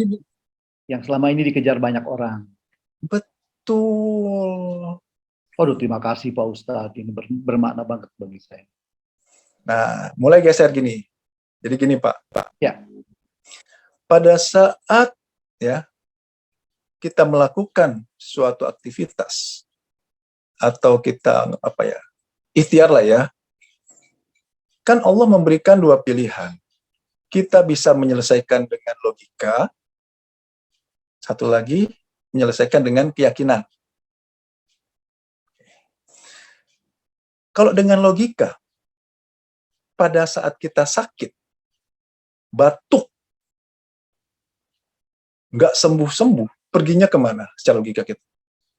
yang selama ini dikejar banyak orang. Betul. Waduh, terima kasih Pak Ustadz, ini bermakna banget bagi saya. Nah, mulai geser gini. Jadi gini Pak. Ya. Pada saat ya kita melakukan suatu aktivitas atau kita ikhtiar lah ya, kan Allah memberikan dua pilihan. Kita bisa menyelesaikan dengan logika, satu lagi menyelesaikan dengan keyakinan. Kalau dengan logika, pada saat kita sakit, batuk, nggak sembuh-sembuh, perginya kemana secara logika kita?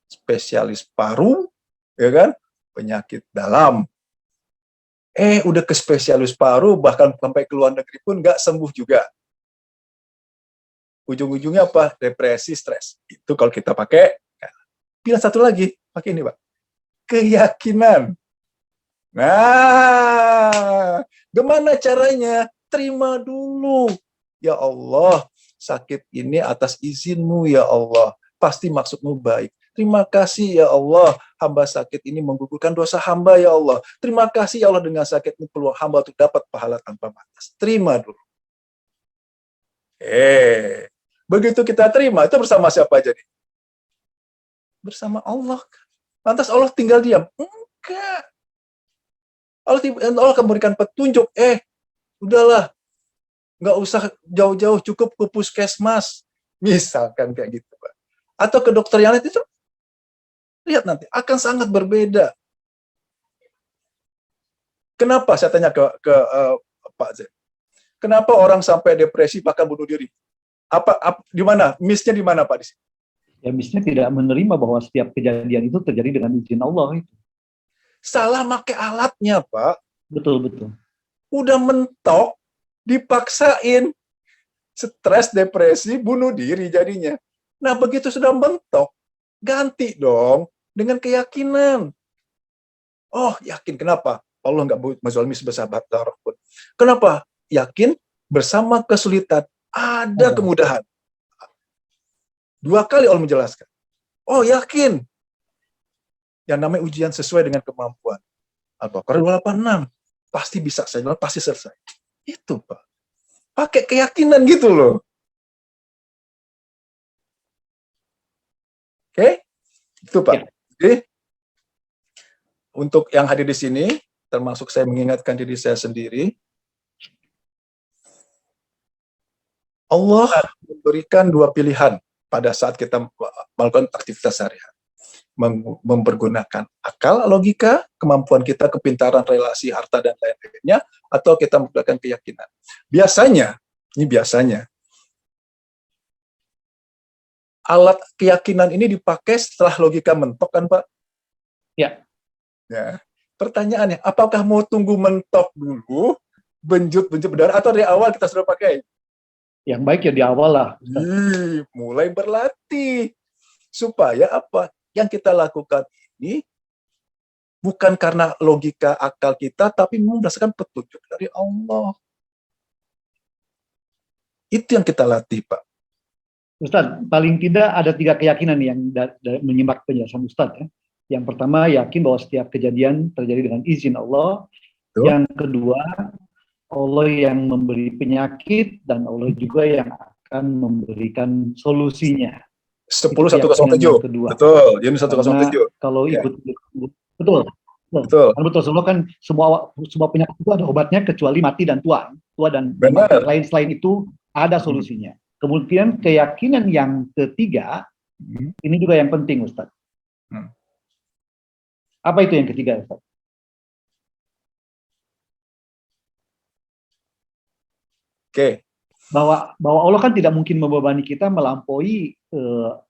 Spesialis paru, ya kan? Penyakit dalam. Udah ke spesialis paru, bahkan sampai ke luar negeri pun nggak sembuh juga. Ujung-ujungnya apa? Depresi, stres. Itu kalau kita pakai. Pilihan satu lagi, pakai ini Pak. Keyakinan. Nah, gimana caranya? Terima dulu. Ya Allah, sakit ini atas izin-Mu ya Allah. Pasti maksud-Mu baik. Terima kasih ya Allah, hamba sakit ini menggugurkan dosa hamba ya Allah. Terima kasih ya Allah, dengan sakit ini peluang hamba untuk dapat pahala tanpa batas. Terima dulu. Begitu kita terima, itu bersama siapa jadi? Bersama Allah. Lantas Allah tinggal diam? Enggak. Allah akan memberikan petunjuk. Udahlah, nggak usah jauh-jauh, cukup ke puskesmas. Misalkan kayak gitu, Pak. Atau ke dokter yang lain, itu lihat nanti akan sangat berbeda. Kenapa saya tanya ke Pak Z? Kenapa orang sampai depresi bahkan bunuh diri? Di mana? Miss-nya di mana Pak? Ya, miss-nya tidak menerima bahwa setiap kejadian itu terjadi dengan izin Allah itu. Salah pakai alatnya Pak. Betul. Udah mentok, dipaksain, stres, depresi, bunuh diri jadinya. Nah begitu sudah mentok, ganti dong dengan keyakinan. Oh yakin, kenapa? Allah nggak menzalimi sebesar batu pun. Kenapa? Yakin bersama kesulitan ada kemudahan. 2 kali Allah menjelaskan. Oh yakin. Yang namanya ujian sesuai dengan kemampuan. Al-Baqarah 286. Pasti bisa, pasti selesai. Itu Pak. Pakai keyakinan gitu loh. Oke? Itu Pak. Jadi, untuk yang hadir di sini, termasuk saya mengingatkan diri saya sendiri, Allah memberikan 2 pilihan pada saat kita melakukan aktivitas sehari-hari. Mempergunakan akal, logika, kemampuan kita, kepintaran, relasi, harta, dan lain-lainnya, atau kita menggunakan keyakinan. Biasanya, alat keyakinan ini dipakai setelah logika mentok kan Pak? Ya. Pertanyaannya, apakah mau tunggu mentok dulu, benjut berdarah, atau dari awal kita sudah pakai? Yang baik ya di awal lah. Mulai berlatih. Supaya apa? Yang kita lakukan ini bukan karena logika akal kita, tapi berdasarkan petunjuk dari Allah. Itu yang kita latih, Pak. Ustaz, paling tidak ada 3 keyakinan yang menyimak penjelasan Ustaz. Ya. Yang pertama, yakin bahwa setiap kejadian terjadi dengan izin Allah. Betul. Yang kedua, Allah yang memberi penyakit dan Allah juga yang akan memberikan solusinya. 10.107. Betul, Yunus 107. Kalau ikut betul. Allah kan semua penyakit itu ada obatnya kecuali mati dan tua dan selain itu ada solusinya. Kemudian keyakinan yang ketiga, ini juga yang penting Ustaz. Apa itu yang ketiga Ustaz? Oke. Bahwa Allah kan tidak mungkin membebani kita melampaui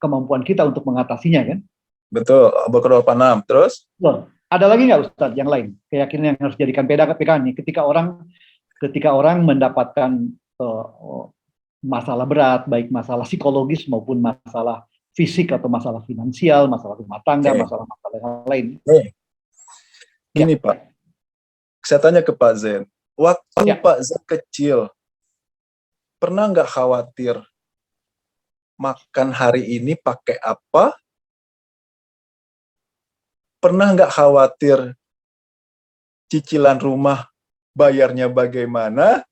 kemampuan kita untuk mengatasinya kan? Betul, Al-Baqarah 86. Terus? Betul. Ada lagi nggak Ustaz yang lain? Keyakinan yang harus jadikan pegangan nih ketika orang mendapatkan masalah berat, baik masalah psikologis maupun masalah fisik atau masalah finansial, masalah rumah tangga, masalah-masalah yang lain. Gini Pak, saya tanya ke Pak Zen, waktu Pak Zen kecil, pernah nggak khawatir makan hari ini pakai apa? Pernah nggak khawatir cicilan rumah bayarnya bagaimana?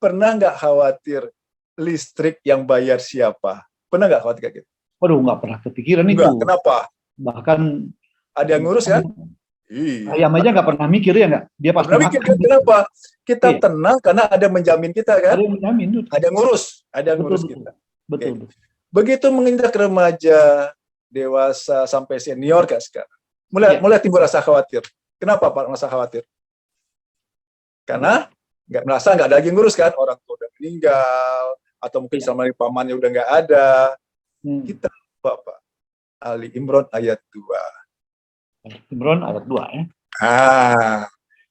Pernah nggak khawatir listrik yang bayar siapa? Pernah nggak khawatir kayak gitu? Waduh, nggak pernah kepikiran itu. Enggak, kenapa? Bahkan Ada yang ngurus kan? Iya. ayam aja nggak pernah mikir ya nggak? Dia pasti Pernah mikir makan. kan? Kenapa? Kita Iya. tenang karena ada menjamin kita kan? Ada yang menjamin tuh. Ada yang ngurus, ada yang Betul, ngurus betul. kita. Betul. Oke. Begitu menginjak remaja, dewasa sampai senior Kak sekarang. Iya. Mulai timbul rasa khawatir. Kenapa Pak merasa khawatir? Karena merasa nggak ada lagi yang ngurus kan, orang tua udah meninggal atau mungkin Iya. sama pamannya udah nggak ada. Hmm. Kita lupa Pak. Ali Imran ayat 2. Imran ayat 2 ya.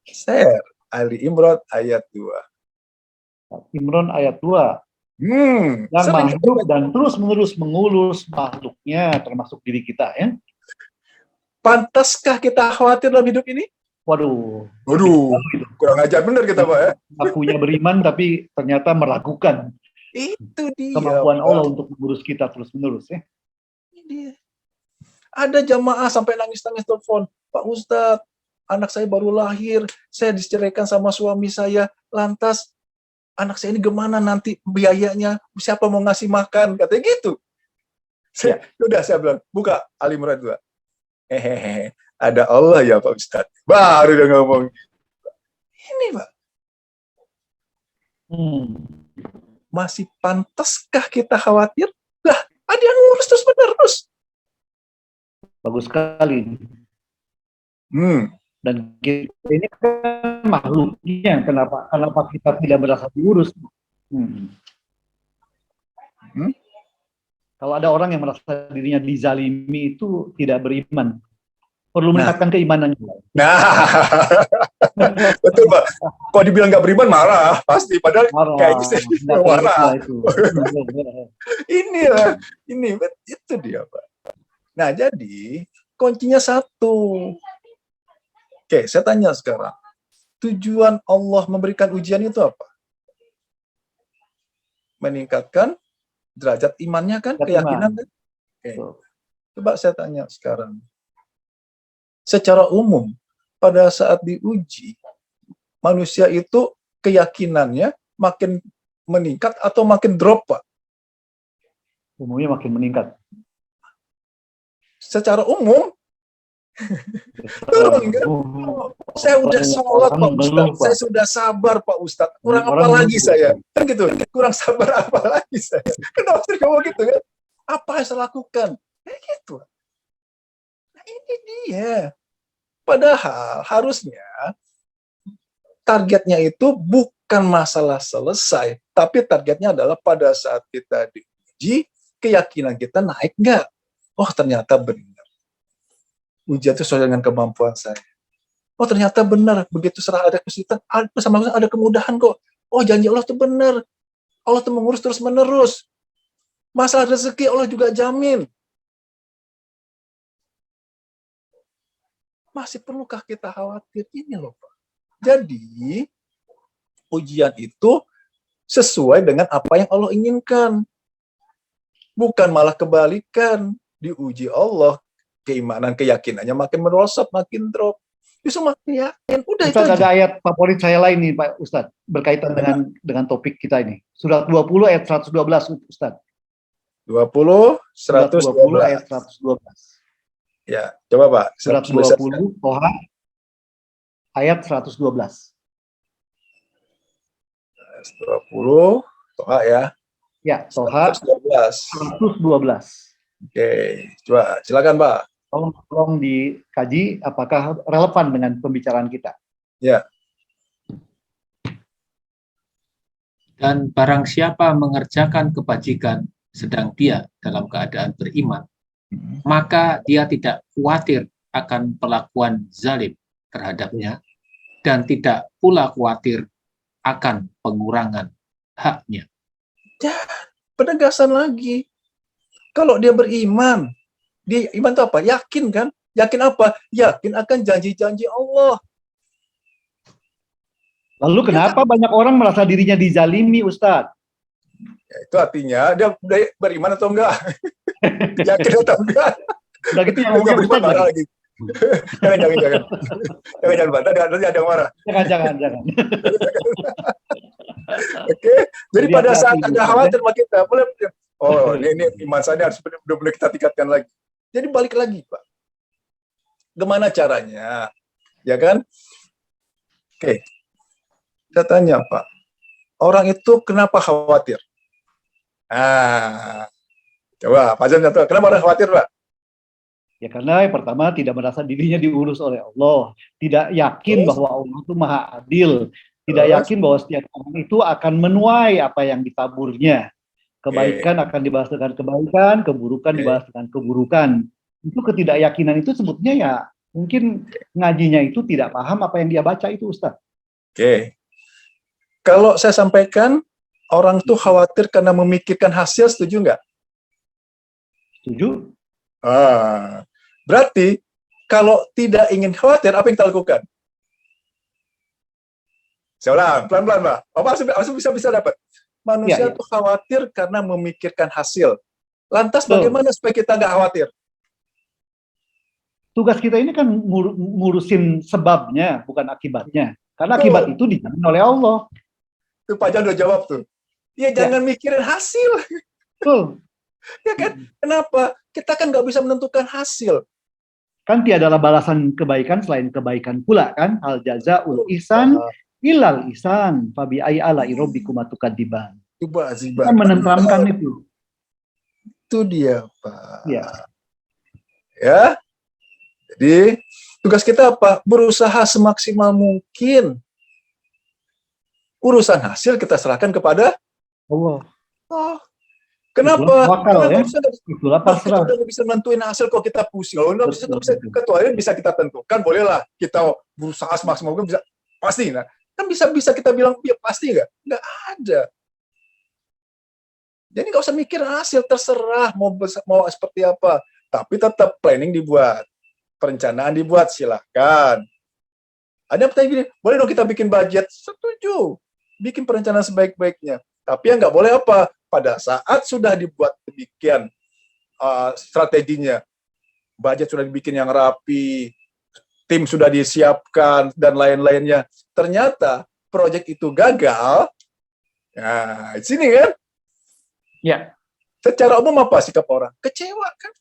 Share Ali Imran ayat 2. Imran ayat 2. Yang Sering makhluk dan terus-menerus mengurus makhluknya termasuk diri kita ya. Pantaskah kita khawatir dalam hidup ini? Waduh. Kurang ajar bener kita Pak ya. Akunya beriman tapi ternyata meragukan Itu dia. kemampuan Pak. Allah untuk mengurus kita terus-menerus ya. Ini dia. Ada jamaah sampai nangis-nangis telepon, Pak Ustadz, anak saya baru lahir, saya diceraikan sama suami saya, lantas anak saya ini gimana nanti biayanya, siapa mau ngasih makan, katanya gitu. Udah saya bilang, buka Ali Imran 2. Ada Allah ya Pak Ustadz. Baru dia ngomong. Ini Pak. Masih pantaskah kita khawatir? Lah, ada yang ngurus terus-menerus. Bagus sekali. Dan kita ini kan makhluknya, kenapa kita tidak merasa diurus? Kalau ada orang yang merasa dirinya dizalimi itu tidak beriman. Perlu meningkatkan keimanannya. Betul Pak. Kalau dibilang nggak beriman marah pasti. Padahal kayaknya saya marah. Inilah, itu dia Pak. Nah jadi kuncinya satu. Oke, saya tanya sekarang. Tujuan Allah memberikan ujian itu apa? Meningkatkan derajat imannya kan, keyakinan kan? Oke. Coba saya tanya sekarang. Secara umum, pada saat diuji, manusia itu keyakinannya makin meningkat atau makin drop, Pak? Umumnya makin meningkat. Secara umum, turun kan? Saya udah sholat Pak Ustadz, saya sudah sabar Pak Ustadz, kurang apa lagi saya? Kan gitu, kurang sabar apa lagi saya? Kenapa sih kamu gitu kan? Apa yang saya lakukan? Kayak gitu. Nah ini dia. Padahal harusnya targetnya itu bukan masalah selesai, tapi targetnya adalah pada saat kita diuji, keyakinan kita naik nggak? Oh ternyata benar. Ujian itu sesuai dengan kemampuan saya. Oh ternyata benar, begitu serah ada kesulitan, ada kemudahan kok. Oh janji Allah itu benar. Allah itu mengurus terus-menerus. Masalah rezeki Allah juga jamin. Masih perlukah kita khawatir? Ini loh Pak. Jadi, ujian itu sesuai dengan apa yang Allah inginkan. Bukan malah kebalikan. Diuji Allah, keimanan, keyakinannya makin merosot, makin drop. Justru makin yakin. Udah Ustaz, itu aja. ada ayat favorit saya lain nih Pak Ustadz, berkaitan dengan topik kita ini. Surat 20 ayat 112 Ustadz. 20, 112 ayat 112. Ya, coba Pak. Surat 20 Toha ayat 112. 20 Toha ya. Ya, Toha 112. 112. Oke, coba silakan Pak. Tolong dikaji apakah relevan dengan pembicaraan kita. Ya. Dan barang siapa mengerjakan kebajikan sedang dia dalam keadaan beriman, maka dia tidak khawatir akan perlakuan zalim terhadapnya dan tidak pula khawatir akan pengurangan haknya. Ya, penegasan lagi. Kalau dia beriman, dia iman itu apa? Yakin kan? Yakin apa? Yakin akan janji-janji Allah. Lalu kenapa banyak orang merasa dirinya dizalimi, Ustadz? Ya, itu artinya dia beriman atau enggak? Yakin atau enggak? Udah gitu yang Enggak beriman Ustadz marah lagi. Jangan Pak. Nanti ada yang marah. Jangan. Oke, jadi Jadi pada saat hati-hati ada gitu, khawatir sama kita, boleh, oh ini iman saya harus benar-benar kita tingkatkan lagi. Jadi balik lagi, Pak. Gimana caranya? Ya kan? Oke, saya tanya, Pak. Orang itu kenapa khawatir? Ah, coba Pak Jan contoh. Kenapa orang khawatir, Pak? Ya karena yang pertama tidak merasa dirinya diurus oleh Allah, tidak yakin Terus, bahwa Allah itu maha adil, tidak terus, yakin bahwa setiap orang itu akan menuai apa yang ditaburnya. oke, Kebaikan akan dibalas dengan kebaikan, keburukan oke, dibalas dengan keburukan. Itu ketidakyakinan itu sebutnya ya mungkin ngajinya itu tidak paham apa yang dia baca itu, Ustaz. oke. Kalau saya sampaikan, orang tuh khawatir karena memikirkan hasil, setuju nggak? Setuju? Ah, berarti kalau tidak ingin khawatir, apa yang kita lakukan? Saya ulang, pelan-pelan, Pak. Bapak harus bisa dapat. Ya, Manusia ya. tuh khawatir karena memikirkan hasil. Lantas Betul. bagaimana supaya kita nggak khawatir? Tugas kita ini kan ngurusin sebabnya, bukan akibatnya. Karena Tuh, akibat itu dijamin oleh Allah. tuh Pak Jan udah jawab tuh. Ya jangan mikirin hasil, Betul. ya kan? Kenapa? Kita kan nggak bisa menentukan hasil. Kan tiadalah balasan kebaikan selain kebaikan pula kan. Al jazaul ihsan ilal ihsan. Fabi ai ala rabbikum tukadziban. Coba Kita menenteramkan itu. Itu dia, Pak. Ya. Ya. Jadi tugas kita apa? Berusaha semaksimal mungkin. Urusan hasil kita serahkan kepada Allah. Allah. Kenapa? Wakal, Karena ya. kita Itulah pasrah. udah nggak bisa nentuin hasil kok kita pusing. Kalau nggak bisa, kecuali bisa kita tentukan, bolehlah kita berusaha semaksimal mungkin bisa pasti. Nah, kan bisa kita bilang ya pasti nggak ada. Jadi nggak usah mikir hasil, terserah mau seperti apa. Tapi tetap planning dibuat, perencanaan dibuat, silahkan. Ada yang bertanya gini, boleh dong kita bikin budget? Setuju, bikin perencanaan sebaik-baiknya. Tapi yang nggak boleh apa? Pada saat sudah dibuat demikian strateginya, budget sudah dibikin yang rapi, tim sudah disiapkan, dan lain-lainnya. Ternyata proyek itu gagal, nah di sini kan? Ya. Secara umum apa sikap orang? Kecewa kan?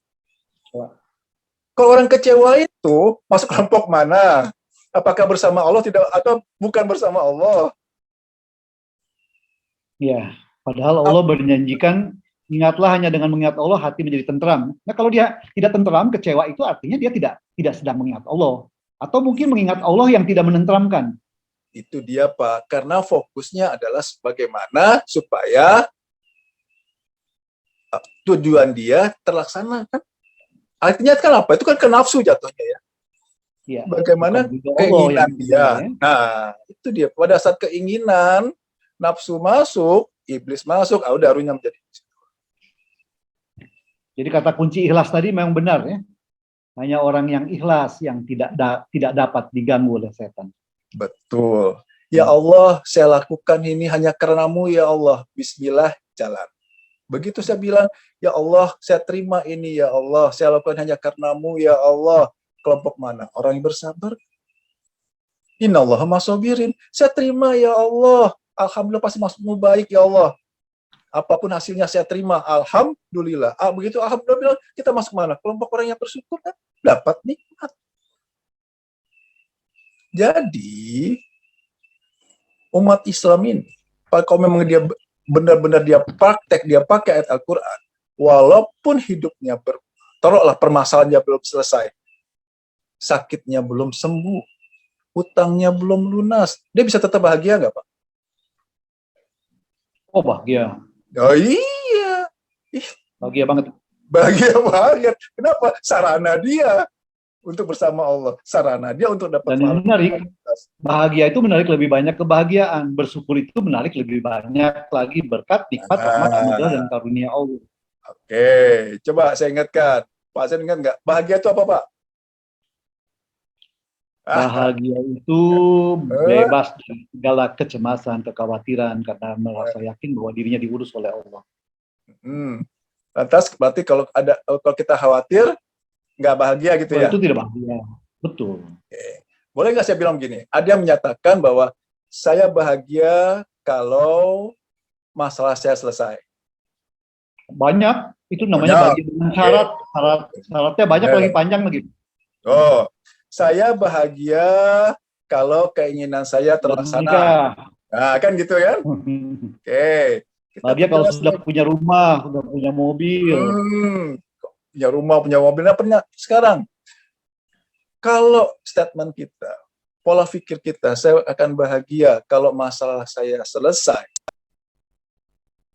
Kalau orang kecewa itu masuk kelompok mana? Apakah bersama Allah tidak atau bukan bersama Allah? Ya. Padahal Allah berjanjikan ingatlah hanya dengan mengingat Allah hati menjadi tentram. Nah kalau dia tidak tentram, kecewa itu artinya dia tidak sedang mengingat Allah. Atau mungkin mengingat Allah yang tidak menenteramkan. Itu dia, Pak. Karena fokusnya adalah bagaimana supaya tujuan dia terlaksana kan. Artinya kan apa? Itu kan ke nafsu jatuhnya ya. Ya. Bagaimana keinginan dia. Nah, itu dia. Pada saat keinginan, nafsu masuk, iblis masuk, udah runyam jadi. Jadi kata kunci ikhlas tadi memang benar ya. Hanya orang yang ikhlas yang tidak dapat diganggu oleh setan. Betul. Ya Allah, saya lakukan ini hanya karenamu ya Allah. Bismillah, jalan. Begitu saya bilang, ya Allah, saya terima ini ya Allah. Saya lakukan hanya karenamu ya Allah. Kelompok mana? Orang yang bersabar. Innallaha masabirin. Saya terima ya Allah. Alhamdulillah pasti maksudmu baik ya Allah. Apapun hasilnya saya terima. Alhamdulillah. Begitu alhamdulillah kita masuk mana? Kelompok orang yang bersyukur kan dapat nikmat. Jadi umat Islam ini, kalau memang dia benar-benar dia praktek, dia pakai ayat Al-Quran, walaupun hidupnya taruhlah permasalahannya belum selesai, sakitnya belum sembuh, utangnya belum lunas, dia bisa tetap bahagia nggak, Pak? Oh, bahagia. Oh iya. Bahagia banget. Bahagia banget. Kenapa? Sarana dia untuk bersama Allah. Sarana dia untuk dapat. Dan yang menarik, bahagia itu menarik lebih banyak kebahagiaan. Bersyukur itu menarik lebih banyak lagi berkat, nikmat, rahmat, anugerah, dan karunia Allah. Oke, coba saya ingatkan. Pak Hasan ingat nggak? Bahagia itu apa, Pak? Bahagia itu bebas dari segala kecemasan, kekhawatiran, karena merasa yakin bahwa dirinya diurus oleh Allah. Lantas berarti kalau kita khawatir, nggak bahagia gitu ya? Itu tidak bahagia, betul. Oke. Boleh nggak saya bilang gini? Ada yang menyatakan bahwa saya bahagia kalau masalah saya selesai? Banyak, itu namanya Banyak. bahagia dengan syarat. Syaratnya banyak, Ya. lagi panjang lagi. Oh, saya bahagia kalau keinginan saya terlaksana. Menikah. Nah, kan gitu kan? Oke. Kita Bahagia kalau perjelas sudah lagi. punya rumah, sudah punya mobil. Punya rumah, punya mobil. Nah, pernah. Sekarang, kalau statement kita, pola pikir kita, saya akan bahagia kalau masalah saya selesai.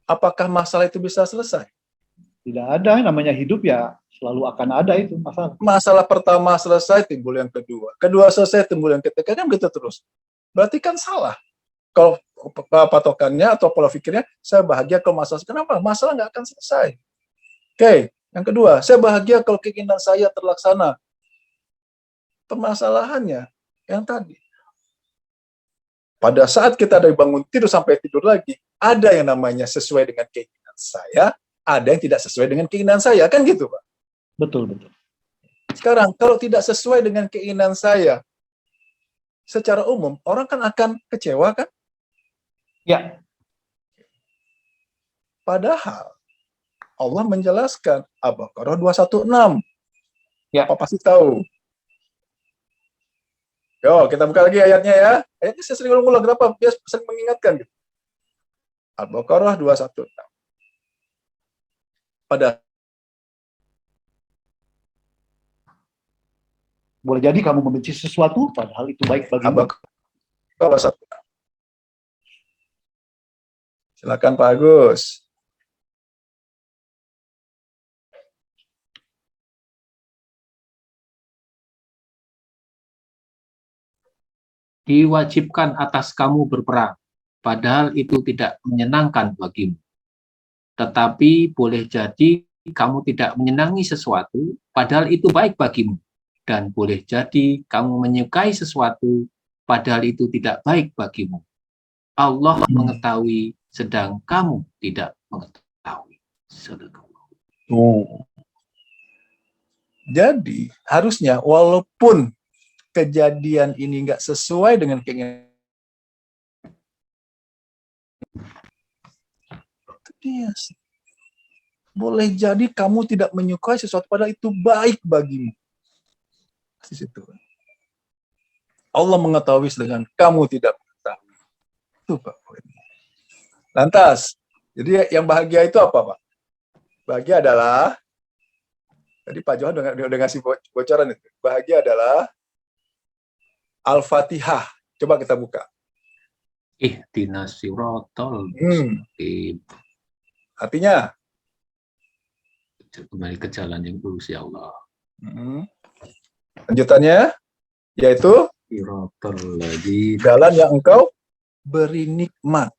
Apakah masalah itu bisa selesai? Tidak ada, namanya hidup ya selalu akan ada itu masalah. Masalah pertama selesai, timbul yang kedua. Kedua selesai, timbul yang ketiga. Kan gitu terus. Berarti kan salah. Kalau patokannya atau pola pikirnya, saya bahagia kalau masalah. Kenapa? Masalah nggak akan selesai. Oke. Yang kedua, saya bahagia kalau keinginan saya terlaksana. Permasalahannya yang tadi. Pada saat kita dari bangun tidur sampai tidur lagi, ada yang namanya sesuai dengan keinginan saya, ada yang tidak sesuai dengan keinginan saya. Kan gitu, Pak? Betul, betul. Sekarang, kalau tidak sesuai dengan keinginan saya, secara umum, orang kan akan kecewa, kan? Ya, Padahal, Allah menjelaskan, Al-Baqarah 216. Ya. Apa pasti tahu? Yo, kita buka lagi ayatnya ya. Ayatnya saya sering ulang-ulang, kenapa? Biar sering mengingatkan. Gitu. Al-Baqarah 216. Pada boleh jadi kamu membenci sesuatu, padahal itu baik bagimu. Al-Baqarah 216. Silakan Pak Agus. Diwajibkan atas kamu berperang, padahal itu tidak menyenangkan bagimu. Tetapi boleh jadi kamu tidak menyenangi sesuatu, padahal itu baik bagimu. Dan boleh jadi kamu menyukai sesuatu, padahal itu tidak baik bagimu. Allah mengetahui, sedang kamu tidak mengetahui. Jadi, harusnya walaupun kejadian ini nggak sesuai dengan keinginan yes. Boleh jadi kamu tidak menyukai sesuatu padahal itu baik bagimu. Di situ. Allah mengetahui sedangkan kamu tidak mengetahui. Itu Pak. Lantas, jadi yang bahagia itu apa Pak? Bahagia adalah, tadi Pak Johan udah ngasih bocoran itu. Bahagia adalah Al-Fatihah. Coba kita buka. Ihdinas siratal mustaqim. Artinya? Kembali ke jalan yang lurus ya Allah. Lanjutannya, yaitu jalan yang engkau beri nikmat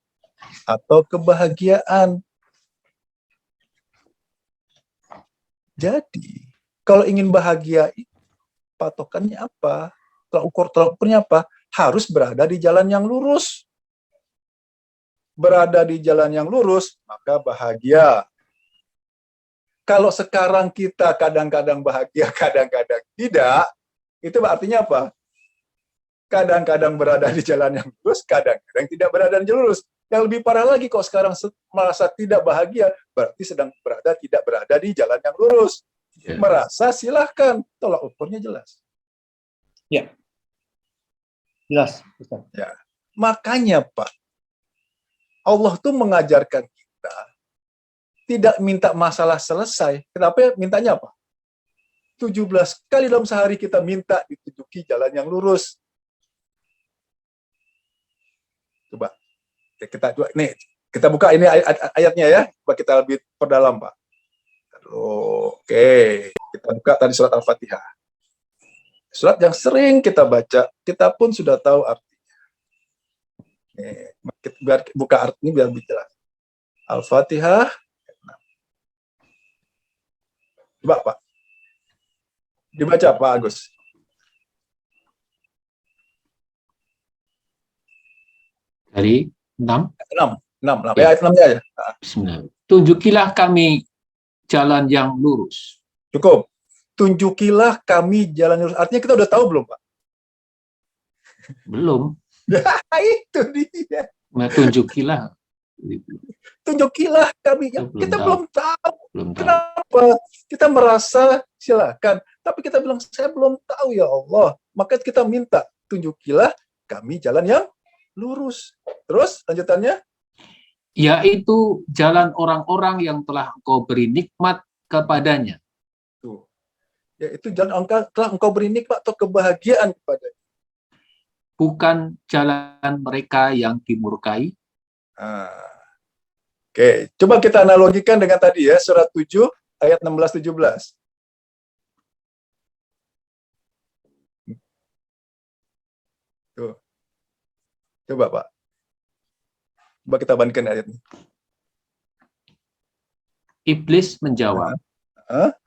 atau kebahagiaan. Jadi, kalau ingin bahagia, patokannya apa? Tolak ukurnya apa? Harus berada di jalan yang lurus. Berada di jalan yang lurus, maka bahagia. Kalau sekarang kita kadang-kadang bahagia, kadang-kadang tidak, itu artinya apa? Kadang-kadang berada di jalan yang lurus, kadang-kadang tidak berada di jalan lurus. Yang lebih parah lagi, kalau sekarang merasa tidak bahagia, berarti sedang tidak berada di jalan yang lurus. Ya. Merasa, silahkan. Tolak ukurnya jelas. Ya. Jelas. Ya. Makanya, Pak, Allah tuh mengajarkan kita tidak minta masalah selesai. Kenapa? Mintanya apa? 17 kali dalam sehari kita minta ditunjuki jalan yang lurus. Coba kita buka ini ayatnya ya. Coba kita lebih perdalam, Pak. Oke, kita buka tadi surat Al-Fatihah. Surat yang sering kita baca, kita pun sudah tahu artinya. Biar buka artinya biar lebih jelas. Al-Fatihah. Coba, Pak. Dibaca, Pak Agus. Dari 6. Ya, ayat 6-nya aja. Bismillah. Tunjukilah kami jalan yang lurus. Cukup. Tunjukilah kami jalan lurus. Artinya kita udah tahu belum, Pak? Belum. Itu dia. Tunjukilah. Tunjukilah kami. Itu belum Kita tahu. belum tahu. Belum tahu. Kenapa? Kita merasa silakan. Tapi kita bilang, saya belum tahu ya Allah. Maka kita minta, tunjukilah kami jalan yang lurus. Terus lanjutannya? Yaitu jalan orang-orang yang telah Engkau beri nikmat kepadanya. Tuh. Yaitu jalan telah engkau beri nikmat atau kebahagiaan kepadanya. Bukan jalan mereka yang dimurkai. Oke, coba kita analogikan dengan tadi ya, surat 7 ayat 16-17. Tuh. Coba Pak. Coba kita bandingkan ayat ini. Iblis menjawab,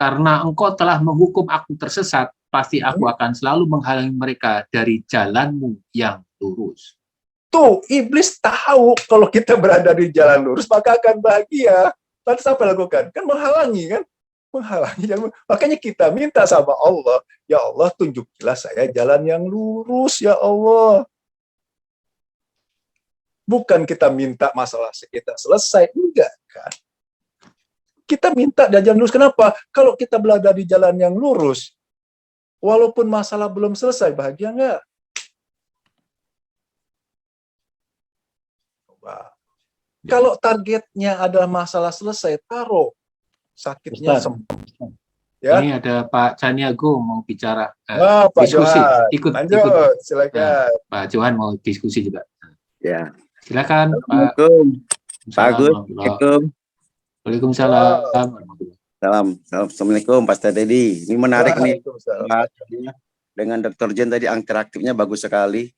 karena engkau telah menghukum aku tersesat, pasti aku akan selalu menghalangi mereka dari jalanmu yang lurus. Tuh, iblis tahu kalau kita berada di jalan lurus, maka akan bahagia. Lantas apa lakukan? Kan menghalangi, kan? Menghalangi. Makanya kita minta sama Allah, ya Allah tunjukilah saya jalan yang lurus, ya Allah. Bukan kita minta masalah kita selesai, enggak kan? Kita minta di jalan lurus. Kenapa? Kalau kita berada di jalan yang lurus, walaupun masalah belum selesai, bahagia enggak? Coba. Kalau targetnya adalah masalah selesai, taruh sakitnya sembuh. Ya. Ini ada Pak Caniago mau bicara Pak diskusi. Johan. Ikut. Silakan. Pak Johan mau diskusi juga. Ya. Silakan Pak. Pak Agus. Waalaikumsalam. Salam. Assalamualaikum Pak Dedi. Ini menarik nih. Dengan Dr. Jen tadi interaktifnya bagus sekali.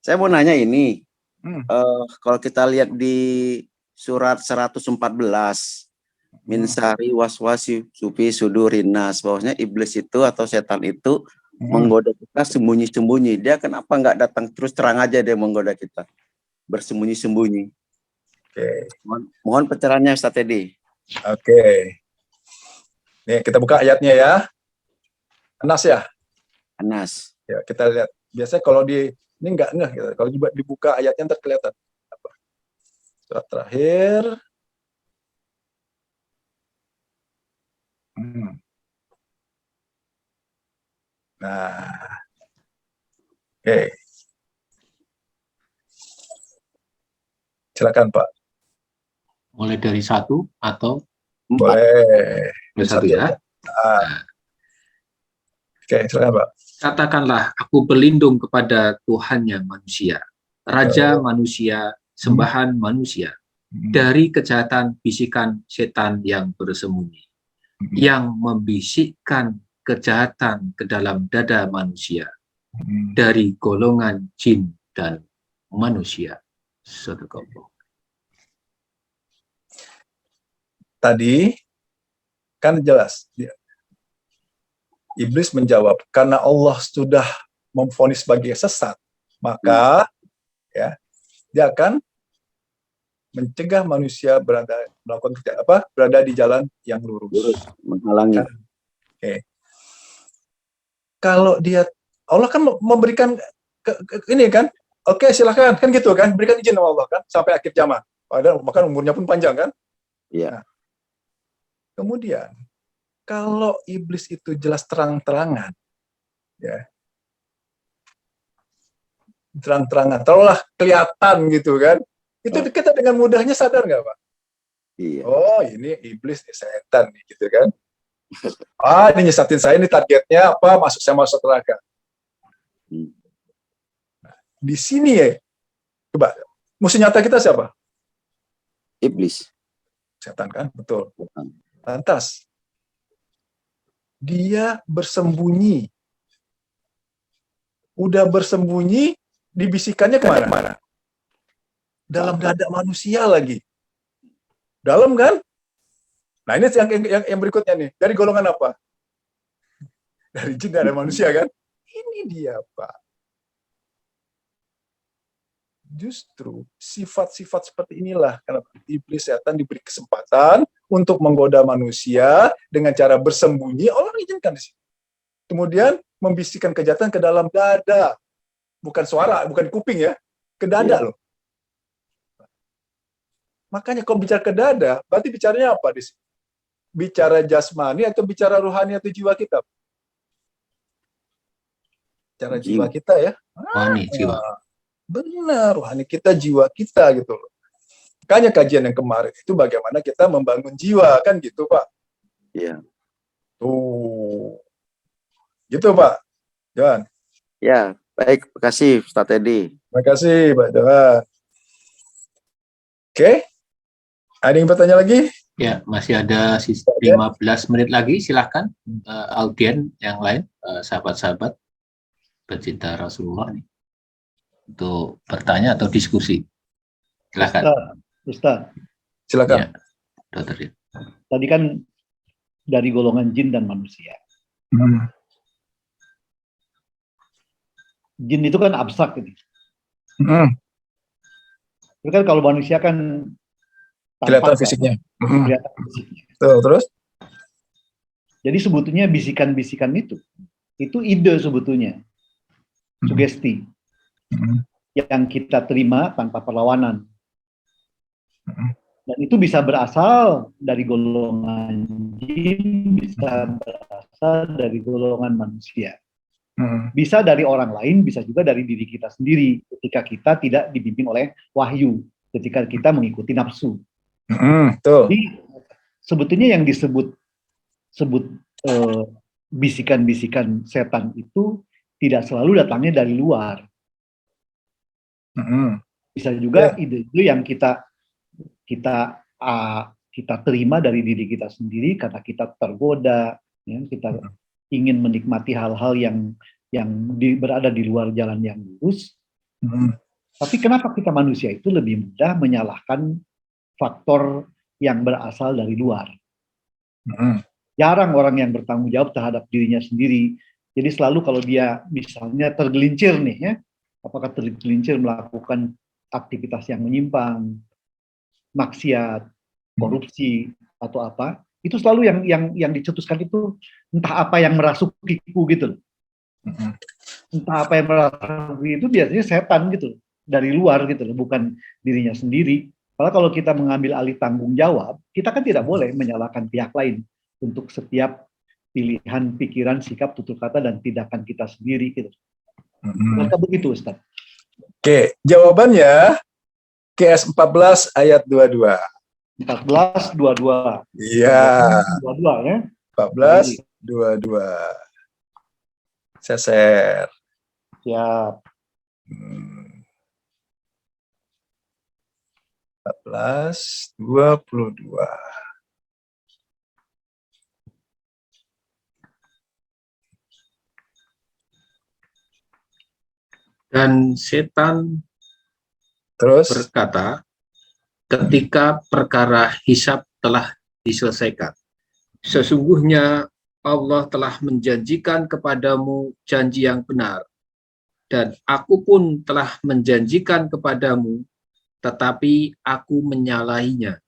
Saya mau nanya ini. Kalau kita lihat di surat 114 min sari waswasi sufi sudurinas, bahwasanya iblis itu atau setan itu menggoda kita sembunyi-sembunyi. Dia kenapa nggak datang terus terang aja dia menggoda kita bersembunyi-sembunyi? Oke. Mohon pencerahannya Ustaz Teddy. Oke. Nih kita buka ayatnya ya. Anas ya. Anas. Ya kita lihat. Biasanya kalau di ini enggak ngeh gitu. Kalau juga dibuka ayatnya ntar kelihatan apa. Surat terakhir. Nah. Oke. Silakan Pak. Mulai dari 1 atau 4? Boleh. Dari 1 ya. Oke, silakan Pak. Katakanlah, aku berlindung kepada Tuhannya manusia, Raja manusia, sembahan manusia, dari kejahatan bisikan setan yang bersembunyi, yang membisikkan kejahatan ke dalam dada manusia, dari golongan jin dan manusia. Sadaqallah. Tadi kan jelas iblis menjawab karena Allah sudah memvonis sebagai sesat, maka ya dia akan mencegah manusia berada di jalan yang lurus, menghalangi. Oke. Kalau dia Allah kan memberikan ini kan, oke silahkan kan gitu kan, berikan izin sama Allah kan sampai akhir zaman. Padahal bahkan umurnya pun panjang kan. Iya. Nah, kemudian kalau iblis itu jelas terang-terangan, ya terang-terangan, taruhlah kelihatan gitu kan, itu kita dengan mudahnya sadar nggak Pak? Iya. Oh ini iblis nih, setan nih gitu kan. Ini nyesatin saya, ini targetnya apa? Saya masuk neraka. Nah, di sini ya, coba musuh nyata kita siapa? Iblis. Setan kan, betul. Lantas dia bersembunyi. Udah bersembunyi, dibisikannya kemana? Dalam dada manusia lagi. Dalam kan? Nah ini yang berikutnya nih. Dari golongan apa? Dari jin dan manusia kan? Ini dia Pak. Justru sifat-sifat seperti inilah kenapa iblis setan diberi kesempatan untuk menggoda manusia dengan cara bersembunyi. Allah izinkan di sini. Kemudian membisikkan kejahatan ke dalam dada, bukan suara, bukan kuping ya, ke dada loh. Makanya kalau bicara ke dada, berarti bicaranya apa di sini? Bicara jasmani atau bicara rohani atau jiwa kita? Bicara jiwa kita ya. Rohani, jiwa. Benar, rohani kita, jiwa kita gitu loh. Makanya kajian yang kemarin itu bagaimana kita membangun jiwa, kan gitu Pak? Iya. Tuh. Gitu Pak Johan. Ya, baik. Terima kasih Ustaz Teddy. Terima kasih Pak Johan. Oke. Ada yang bertanya lagi? Ya, masih ada 15 menit lagi. Silahkan audien yang lain, sahabat-sahabat pecinta Rasulullah nih, untuk bertanya atau diskusi. Silahkan. Ustaz. Silakan. Ya, Dokter. Tadi kan dari golongan jin dan manusia. Jin itu kan abstrak gitu. Itu kan kalau manusia kan kelihatan fisiknya. Kelihatan fisiknya. Tuh, terus? Jadi sebetulnya bisikan-bisikan itu ide sebetulnya, sugesti yang kita terima tanpa perlawanan. Dan itu bisa berasal dari golongan jin, bisa berasal dari golongan manusia. Bisa dari orang lain, bisa juga dari diri kita sendiri ketika kita tidak dibimbing oleh wahyu, ketika kita mengikuti nafsu. Jadi sebetulnya yang disebut bisikan-bisikan setan itu tidak selalu datangnya dari luar. Bisa juga ide-ide yang kita terima dari diri kita sendiri karena kita tergoda, ya, kita ingin menikmati hal-hal yang berada di luar jalan yang lurus. Tapi kenapa kita manusia itu lebih mudah menyalahkan faktor yang berasal dari luar? Jarang orang yang bertanggung jawab terhadap dirinya sendiri. Jadi selalu kalau dia misalnya tergelincir nih, ya, apakah tergelincir melakukan aktivitas yang menyimpang, maksiat, korupsi atau apa, itu selalu yang dicetuskan itu entah apa yang merasukiku gitu. Entah apa yang merasuki itu biasanya setan gitu, dari luar gitu, bukan dirinya sendiri. Karena kalau kita mengambil alih tanggung jawab, kita kan tidak boleh menyalahkan pihak lain untuk setiap pilihan, pikiran, sikap, tutur kata, dan tindakan kita sendiri gitu. Maka begitu Ustaz. Oke, jawabannya QS 14 ayat 22. 14:22. Iya. 22 ya. 14:22. Saya share. Siap. 14:22. Dan setan terus berkata, ketika perkara hisab telah diselesaikan, sesungguhnya Allah telah menjanjikan kepadamu janji yang benar, dan aku pun telah menjanjikan kepadamu, tetapi aku menyalahinya.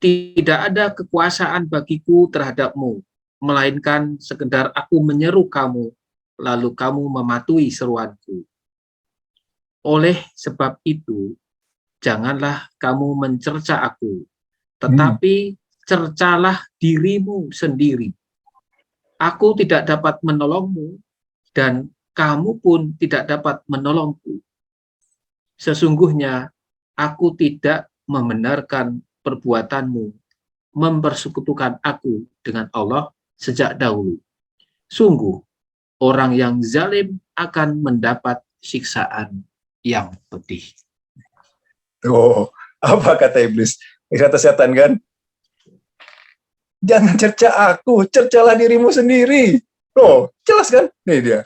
Tidak ada kekuasaan bagiku terhadapmu, melainkan sekedar aku menyeru kamu, lalu kamu mematuhi seruanku. Oleh sebab itu, janganlah kamu mencerca aku, tetapi cercalah dirimu sendiri. Aku tidak dapat menolongmu, dan kamu pun tidak dapat menolongku. Sesungguhnya aku tidak membenarkan perbuatanmu mempersekutukan aku dengan Allah sejak dahulu. Sungguh, orang yang zalim akan mendapat siksaan yang pedih. Oh, apa kata iblis? Kata setan kan? Jangan cerca aku, cercalah dirimu sendiri. Oh, jelas kan? Nih dia.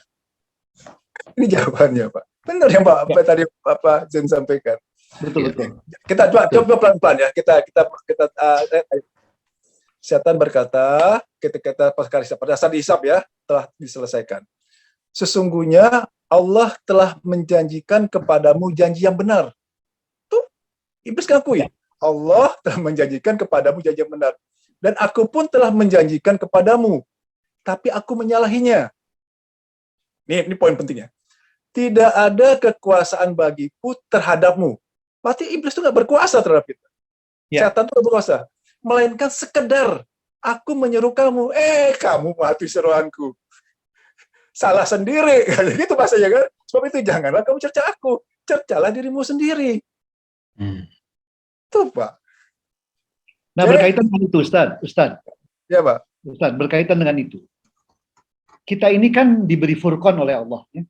Ini jawabannya, Pak. Benar yang Pak tadi Pak Zen sampaikan. Betul. Kita coba pelan-pelan ya. Kita setan berkata, ketika perkara pada saat dihisab ya, telah diselesaikan. Sesungguhnya Allah telah menjanjikan kepadamu janji yang benar. Tuh, iblis ngakui. Allah telah menjanjikan kepadamu janji yang benar. Dan aku pun telah menjanjikan kepadamu, tapi aku menyalahinya. Ini poin pentingnya. Tidak ada kekuasaan bagiku terhadapmu. Berarti iblis itu nggak berkuasa terhadap kita. Ya. Setan itu nggak berkuasa. Melainkan sekedar aku menyeru kamu, kamu mati seruanku. Salah sendiri, gitu bahasanya kan. Sebab itu janganlah kamu cerca aku, cercalah dirimu sendiri. Tuh Pak. Nah, berkaitan dengan itu, Ustaz. Ya Pak. Ustaz, berkaitan dengan itu. Kita ini kan diberi furqan oleh Allah. Ya.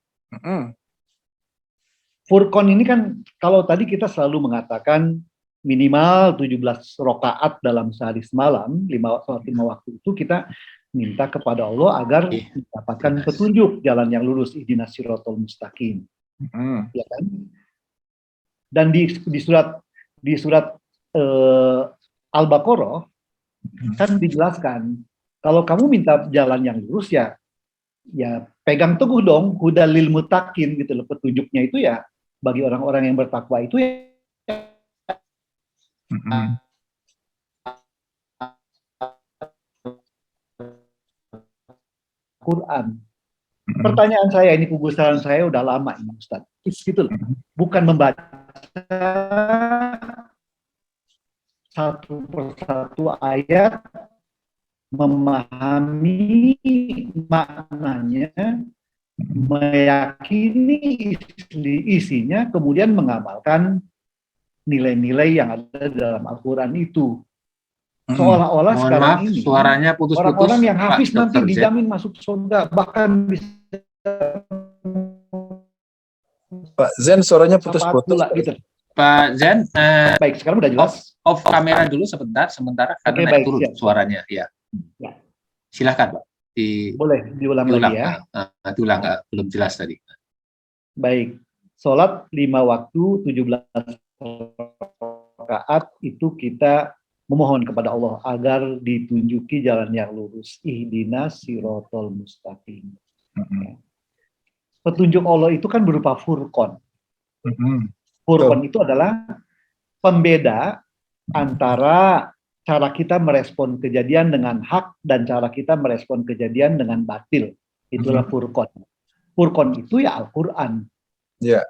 Furqan ini kan, kalau tadi kita selalu mengatakan minimal 17 rakaat dalam sehari semalam, 5 waktu itu kita minta kepada Allah agar mendapatkan petunjuk jalan yang lurus, ihdinas siratal mustaqim. Ya kan? Dan di surat Al-Baqarah kan dijelaskan kalau kamu minta jalan yang lurus ya pegang teguh dong, hudal lil muttaqin gitu loh, petunjuknya itu ya bagi orang-orang yang bertakwa itu ya Quran. Pertanyaan saya ini, kegusaran saya udah lama ini Ustaz. Gitu loh. Bukan membaca satu persatu ayat, memahami maknanya, meyakini isinya, kemudian mengamalkan nilai-nilai yang ada dalam Al-Quran itu. Seolah-olah sekarang ini suaranya putus-putus. Orang-orang yang hafiz nanti dijamin masuk surga, bahkan bisa Pak Zen suaranya putus-putus. Gitu. Pak Zen, baik, sekarang udah jelas. Off kamera dulu sementara karena naik turun suaranya. Ya. Silahkan Pak. Boleh diulang lagi ya. Diulang, belum jelas tadi. Baik, sholat 5 waktu 17 rakaat itu kita memohon kepada Allah agar ditunjuki jalan yang lurus, ihdinas siratal mustaqim. Petunjuk Allah itu kan berupa furqan. Furqan itu adalah pembeda antara cara kita merespon kejadian dengan hak dan cara kita merespon kejadian dengan batil. Itulah furqan. Furqan itu ya Al-Quran. Ya.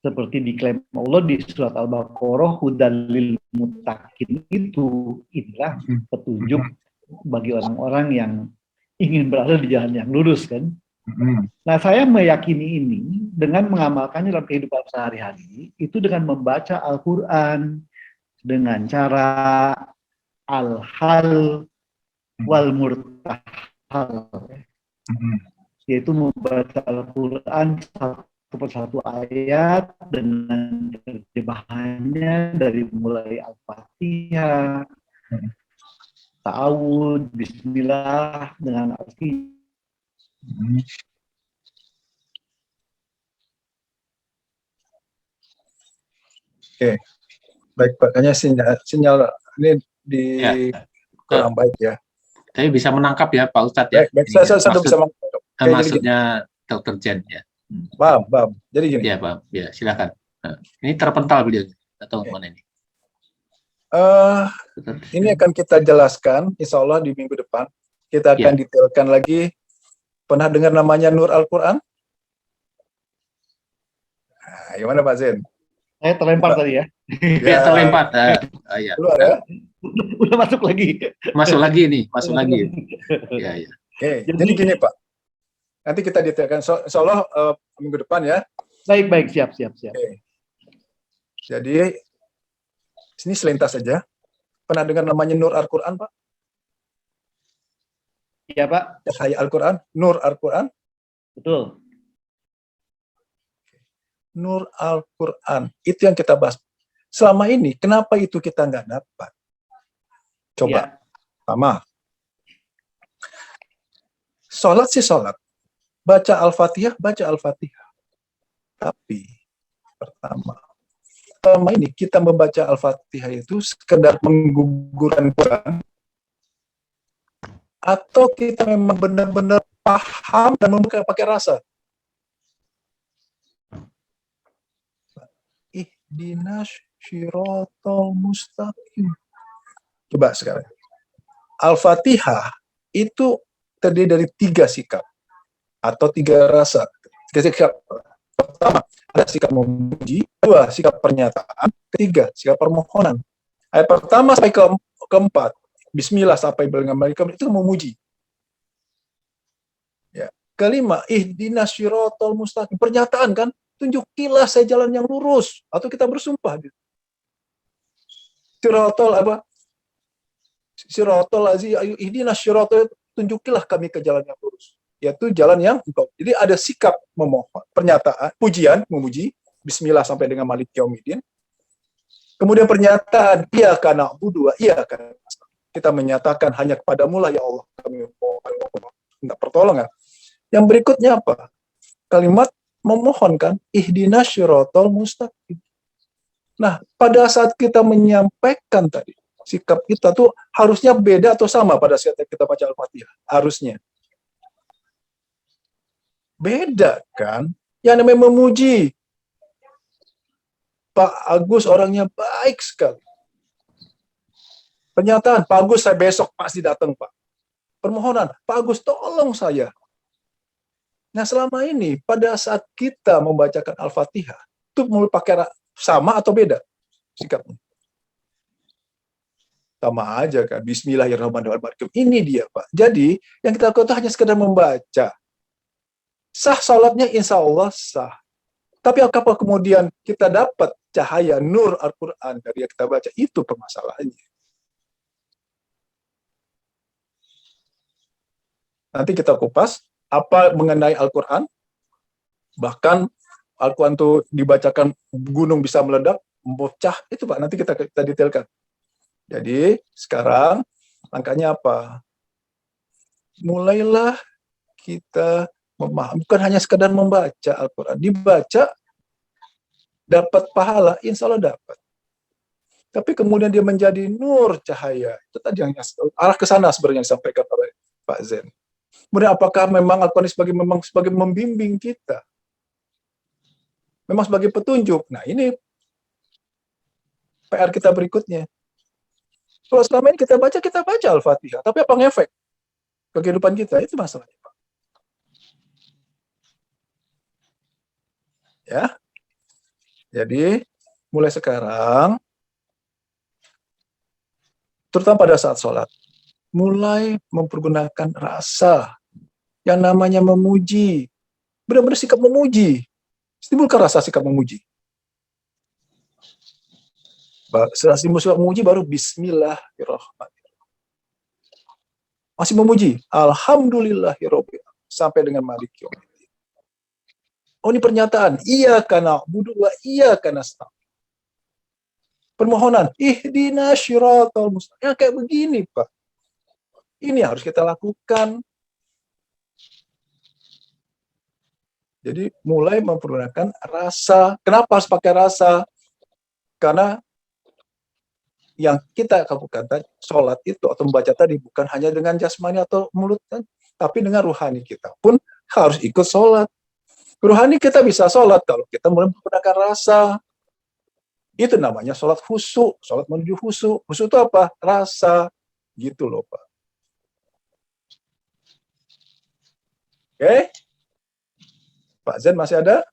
Seperti diklaim Allah di surat Al-Baqarah, hudal lil muttaqin itu inilah petunjuk bagi orang-orang yang ingin berada di jalan yang lurus kan. Nah, saya meyakini ini dengan mengamalkannya dalam kehidupan sehari-hari itu dengan membaca Al-Quran dengan cara al-hal wal murtahal, yaitu membaca Al-Quran satu persatu ayat dengan terjemahannya dari mulai Al-Fatihah, ta'awud, bismillah dengan arti. Oke, baik Pak. Kayaknya sinyal ini kurang baik ya. Saya bisa menangkap ya Pak Ustadz ya. Baik. Saya bisa menangkap. Maksudnya Dr. Jen ya. Paham. Jadi gini. Iya paham. Ya silakan. Ini terpental beliau atau mana ini? Ini akan kita jelaskan, insya Allah di minggu depan. Kita akan detailkan lagi. Pernah dengar namanya Nur Al-Quran? Nah, gimana Pak Zen? Saya terlempar tadi ya. Ya terlempar. Ya. Keluar ya? Udah masuk lagi. Masuk lagi nih, masuk lagi. Ya. Oke, jadi gini Pak. Nanti kita detailkan, insya Allah minggu depan ya. Baik, siap. Oke. Jadi, sini selintas saja. Pernah dengar namanya Nur Al-Quran, Pak? Iya, Pak. Cahaya Al-Quran, Nur Al-Quran. Betul. Nur Al-Quran, itu yang kita bahas. Selama ini, kenapa itu kita nggak dapat? Coba, sama. Sholat sih sholat. Baca Al-Fatihah, Tapi, pertama, selama ini kita membaca Al-Fatihah itu sekedar menggugurkan Quran, atau kita memang benar-benar paham dan membuka pakai rasa. Ihdinas siratal mustaqim. Coba sekarang. Al-Fatihah itu terdiri dari 3 sikap atau 3 rasa. 3 sikap. pertama ada sikap memuji, kedua sikap pernyataan, ketiga sikap permohonan. Ayat pertama sampai keempat, Bismillah sampai dengan Malikam itu memuji. Ya. Kelima, ihdinas syiratal mustaqim. Pernyataan kan, tunjukilah saya jalan yang lurus. Atau kita bersumpah. Syiratal apa? Syiratal aziz, ihdinas syiratal, tunjukilah kami ke jalan yang lurus. Yaitu jalan yang engkau. Jadi ada sikap memohon, pernyataan, pujian, memuji, Bismillah sampai dengan Malik Yaumiddin. Kemudian pernyataan, iyyaka na'budu wa iyyaka nasta'in. Kita menyatakan hanya kepadamu lah ya Allah kami minta pertolongan. Yang berikutnya apa? Kalimat memohonkan ihdinas syiratal mustaqim. Nah, pada saat kita menyampaikan tadi, sikap kita tuh harusnya beda atau sama pada saat kita baca Al-Fatihah? Harusnya. Beda kan? Yang namanya memuji. Pak Agus orangnya baik sekali. Pernyataan, Pak Agus saya besok pasti datang, Pak. Permohonan, Pak Agus tolong saya. Nah, selama ini pada saat kita membacakan Al-Fatihah, itu mau pakai sama atau beda sikapnya? Sama aja kan. Bismillahirrahmanirrahim. Ini dia, Pak. Jadi, yang kita lakukan itu hanya sekedar membaca. Sah salatnya insya Allah sah. Tapi apakah kemudian kita dapat cahaya nur Al-Quran dari yang kita baca? Itu permasalahannya. Nanti kita kupas apa mengenai Al-Quran. Bahkan Al-Quran itu dibacakan gunung bisa meledak, pecah. Itu Pak, nanti kita detailkan. Jadi sekarang langkahnya apa? Mulailah kita memahami, bukan hanya sekedar membaca Al-Quran. Dibaca, dapat pahala, insya Allah dapat. Tapi kemudian dia menjadi nur cahaya. Itu tadi yang arah ke sana sebenarnya disampaikan oleh Pak Zen. Kemudian apakah memang Al-Quran sebagai membimbing kita? Memang sebagai petunjuk. Nah ini PR kita berikutnya. Kalau selama ini kita baca Al-Fatihah. Tapi apa ngefek ke kehidupan kita? Itu masalahnya, Pak. Ya. Jadi mulai sekarang, terutama pada saat sholat, mulai mempergunakan rasa yang namanya memuji. Benar-benar sikap memuji. Timbulkan rasa sikap memuji. Setelah timbul sikap memuji, baru Bismillahirrahmanirrahim. Masih memuji. Alhamdulillahirrahmanirrahim. Sampai dengan Malik Yaumiddin. Oh, ini pernyataan. Iyyaka na'budu wa iyyaka nasta'in. Permohonan. Ihdinas syiratal mustaqim. Ya, kayak begini, Pak. Ini harus kita lakukan. Jadi mulai mempergunakan rasa. Kenapa harus pakai rasa? Karena yang kita lakukan tadi, sholat itu atau membaca tadi bukan hanya dengan jasmani atau mulut, tapi dengan ruhani kita pun harus ikut sholat. Ruhani kita bisa sholat kalau kita mulai menggunakan rasa. Itu namanya sholat khusyuk, sholat menuju khusyuk. Khusyuk itu apa? Rasa. Gitu loh, Pak. Oke? Pak Zen masih ada?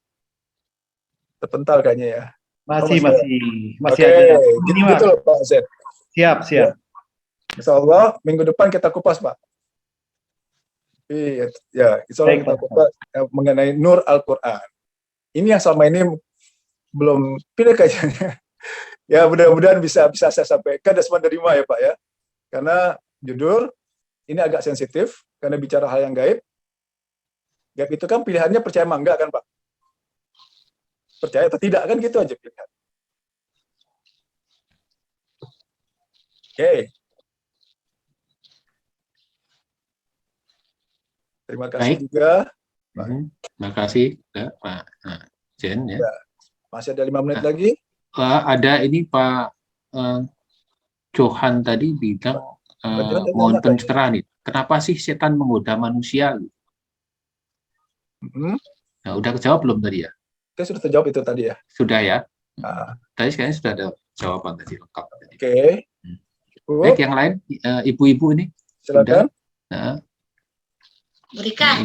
Terpental kayaknya ya. Masih Oke, ada. gitu loh Pak Zen. Siap. Insya Allah minggu depan kita kupas, Pak. Ya, insya Allah kita kupas mengenai Nur Al-Quran. Ini yang selama ini belum pilih kayaknya. Ya, mudah-mudahan bisa saya sampaikan dan semua terima ya Pak ya. Karena jujur ini agak sensitif karena bicara hal yang gaib. Gaib itu kan pilihannya percaya apa enggak kan Pak? Percaya atau tidak kan gitu aja pilihan. Oke. Terima kasih juga. Terima kasih Pak Jen ya. Masih ada 5 menit lagi. Ada ini Pak Johan tadi bilang mohon pencerahan nih. Kenapa sih setan menggoda manusia? Nah, udah kejawab belum tadi ya? Oke, sudah terjawab itu tadi ya. Sudah ya. Tadi kayaknya sudah ada jawaban tadi lengkap tadi. Oke. Baik, yang lain ibu-ibu ini. Silakan. Nah. Bu Rika.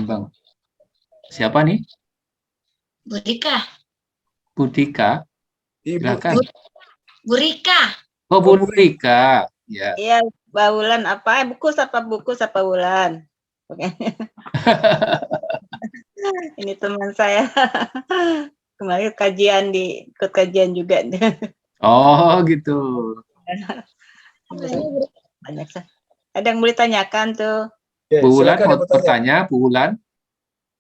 Siapa nih? Bu Rika. Budika, Ibu. silakan. Bu Rika. Oh, Bu Rika. Ya. Iya, Mbak Wulan apa? Bukus apa Wulan? Oke. Ini teman saya. Kemarin ikut kajian juga. Oh, gitu. Banyak sih. Ada yang boleh tanyakan tuh? Oke, Bu Wulan silakan mau yang bertanya. bertanya, Bu Wulan.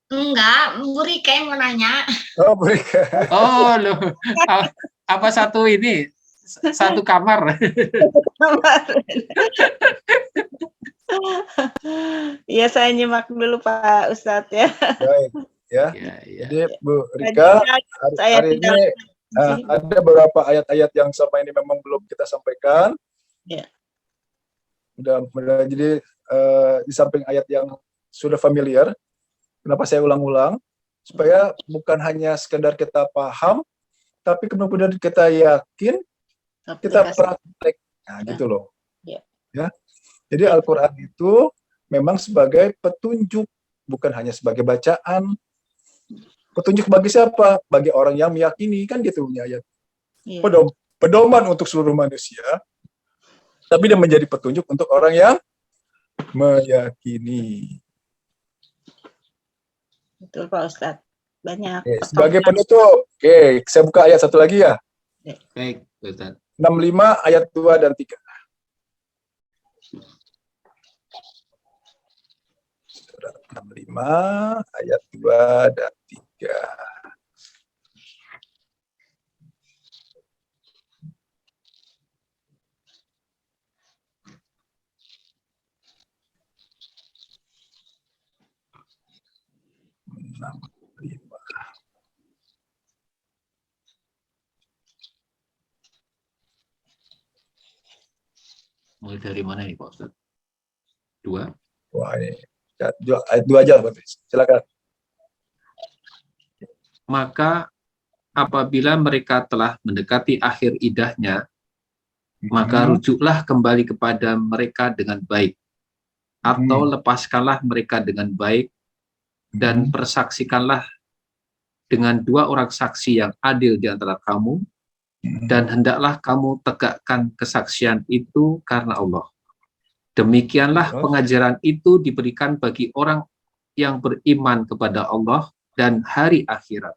Enggak, Bu Rika yang mau nanya. Oh, Bu Rika. Oh, loh. Apa satu ini? Satu kamar. Iya, saya nyimak dulu Pak Ustadz ya. Baik, ya. Ya, ya. Jadi Bu Rika, Saya hari tidak ini ada beberapa ayat-ayat yang selama ini memang belum kita sampaikan. Ya. Udah jadi di samping ayat yang sudah familiar, kenapa saya ulang-ulang? Supaya bukan hanya sekedar kita paham, tapi kemudian kita yakin, kita praktek. Nah, gitu loh. Ya. Jadi Al-Quran itu memang sebagai petunjuk, bukan hanya sebagai bacaan. Petunjuk bagi siapa? Bagi orang yang meyakini, kan gitu punya ayat. Iya. Pedoman untuk seluruh manusia, tapi dia menjadi petunjuk untuk orang yang meyakini. Betul Pak Ustadz. Banyak. Oke, sebagai penutup, oke, saya buka ayat satu lagi ya. Baik, Ustaz. 65 ayat 2 dan 3. Surat 65 ayat 2 dan 3. Mulai dari mana nih, Pak Ustaz? 2. Wah, ini ayat 2 aja, Pak. Silakan. Maka apabila mereka telah mendekati akhir idahnya, maka rujuklah kembali kepada mereka dengan baik, atau lepaskanlah mereka dengan baik, dan persaksikanlah dengan 2 orang saksi yang adil di antara kamu, dan hendaklah kamu tegakkan kesaksian itu karena Allah. Demikianlah pengajaran itu diberikan bagi orang yang beriman kepada Allah dan hari akhirat.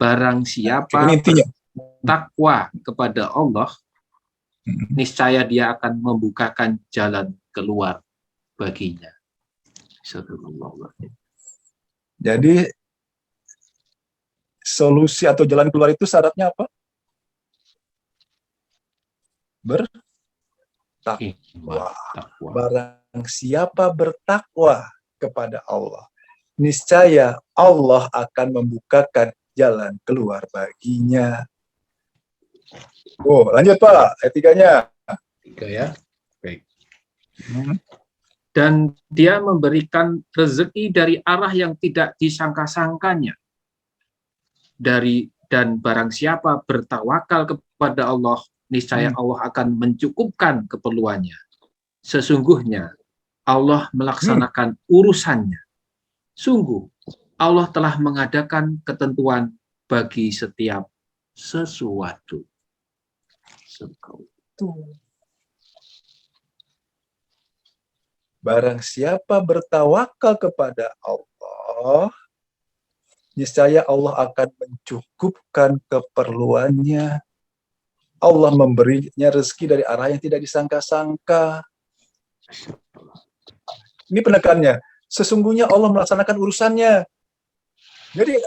Barang siapa bertakwa kepada Allah, niscaya dia akan membukakan jalan keluar baginya. Jadi solusi atau jalan keluar itu syaratnya apa? Bertakwa. Barang siapa bertakwa kepada Allah, niscaya Allah akan membukakan jalan keluar baginya. Oh, lanjut Pak, ayat 3-nya. 3 ya. Baik. Dan dia memberikan rezeki dari arah yang tidak disangka-sangkanya. Dan barang siapa bertawakal kepada Allah, niscaya Allah akan mencukupkan keperluannya. Sesungguhnya Allah melaksanakan urusannya. Sungguh Allah telah mengadakan ketentuan bagi setiap sesuatu. Barang siapa bertawakal kepada Allah, niscaya Allah akan mencukupkan keperluannya. Allah memberinya rezeki dari arah yang tidak disangka-sangka. Ini penekannya. Sesungguhnya Allah melaksanakan urusannya. Jadi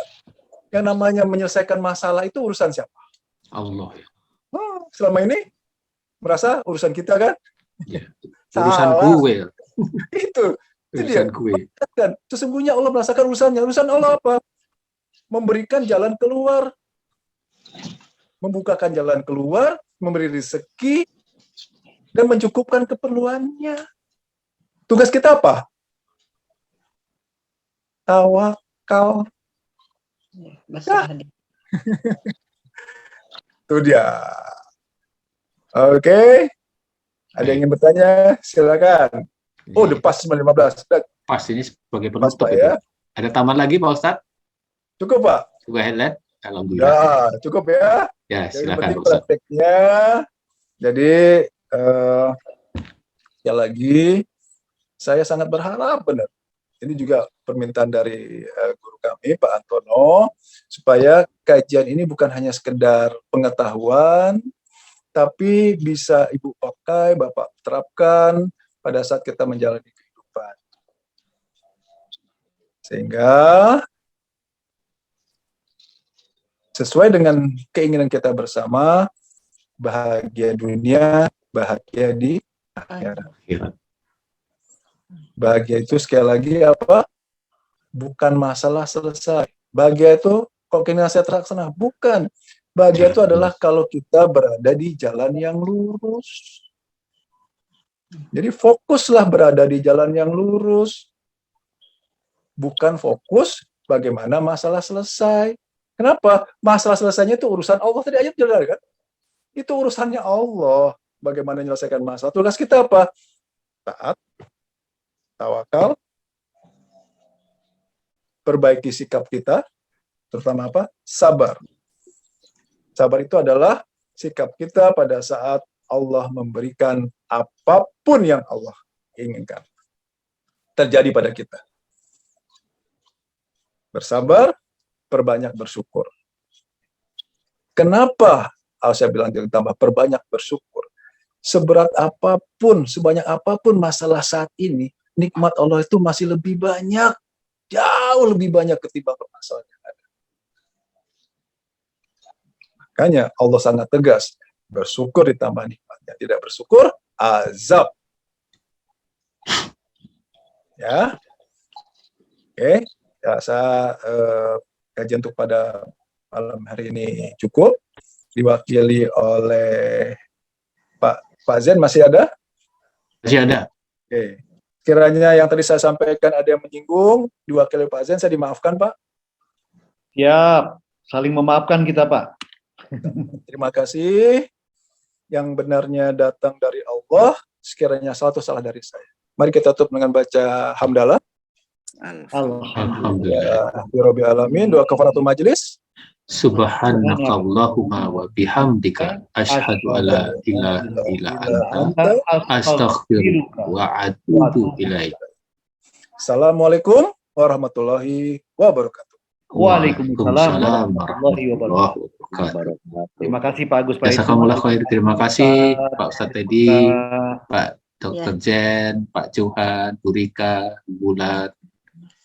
yang namanya menyelesaikan masalah itu urusan siapa? Allah. Selama ini merasa urusan kita kan? Ya. Urusan gue. Itu Urusan gue. Sesungguhnya Allah melaksanakan urusannya. Urusan Allah apa? Memberikan jalan keluar. Membukakan jalan keluar, memberi rezeki, dan mencukupkan keperluannya. Tugas kita apa? Tawakal. Itu dia. Oke. Ada yang ingin bertanya? Silakan. Oh, udah pas 15. Pas ini sebagai penutup Pak, ya. Ada tambahan lagi Pak Ustadz? Cukup Pak. Juga headline. Alhamdulillah. Ya, cukup ya. Ya, Yang silakan penting Pak Ustadz. prakteknya. Jadi sekali lagi saya sangat berharap benar. Ini juga permintaan dari guru kami Pak Antono supaya kajian ini bukan hanya sekedar pengetahuan, tapi bisa Ibu pakai, Bapak terapkan pada saat kita menjalani kehidupan. Sehingga sesuai dengan keinginan kita bersama, bahagia dunia, bahagia di akhirat. Bahagia itu sekali lagi apa? Bukan masalah selesai. Bahagia itu kok keinginan saya terlaksana? Bukan. Bahagia itu adalah kalau kita berada di jalan yang lurus. Jadi fokuslah berada di jalan yang lurus. Bukan fokus bagaimana masalah selesai. Kenapa? Masalah selesainya itu urusan Allah. Tadi ayat jelas kan? Itu urusannya Allah. Bagaimana menyelesaikan masalah. Tugas kita apa? Taat, tawakal, perbaiki sikap kita, terutama apa? Sabar. Sabar itu adalah sikap kita pada saat Allah memberikan apapun yang Allah inginkan terjadi pada kita. Bersabar, perbanyak bersyukur. Kenapa? Saya bilang ditambah perbanyak bersyukur. Seberat apapun, sebanyak apapun masalah saat ini, nikmat Allah itu masih lebih banyak, jauh lebih banyak ketimbang permasalahan yang ada. Makanya Allah sangat tegas, bersyukur ditambah nikmatnya. Tidak bersyukur, azab. Ya, oke. Ya, saya kajian untuk pada malam hari ini cukup. Diwakili oleh Pak Zen, masih ada? Masih ada. Oke. Kiranya yang tadi saya sampaikan ada yang menyinggung, diwakili Pak Zen, saya dimaafkan Pak. Siap, saling memaafkan kita Pak. Terima kasih. Yang benarnya datang dari Allah, sekiranya salah dari saya. Mari kita tutup dengan baca hamdalah. Alhamdulillah. Rabbil alamin. Doa kafaratul majelis. Subhanakallahumma wa bihamdika asyhadu alla ilaha illa anta astaghfiruka wa atubu ilaik. Assalamualaikum warahmatullahi wabarakatuh. Waalaikumsalam warahmatullahi wabarakatuh. Terima kasih Pak Agus Pak. Jazakumullah khair. Terima kasih Pak Ustadz Teddy, Pak Dr. Jen, Pak Johan, Bu Rika, Bulat,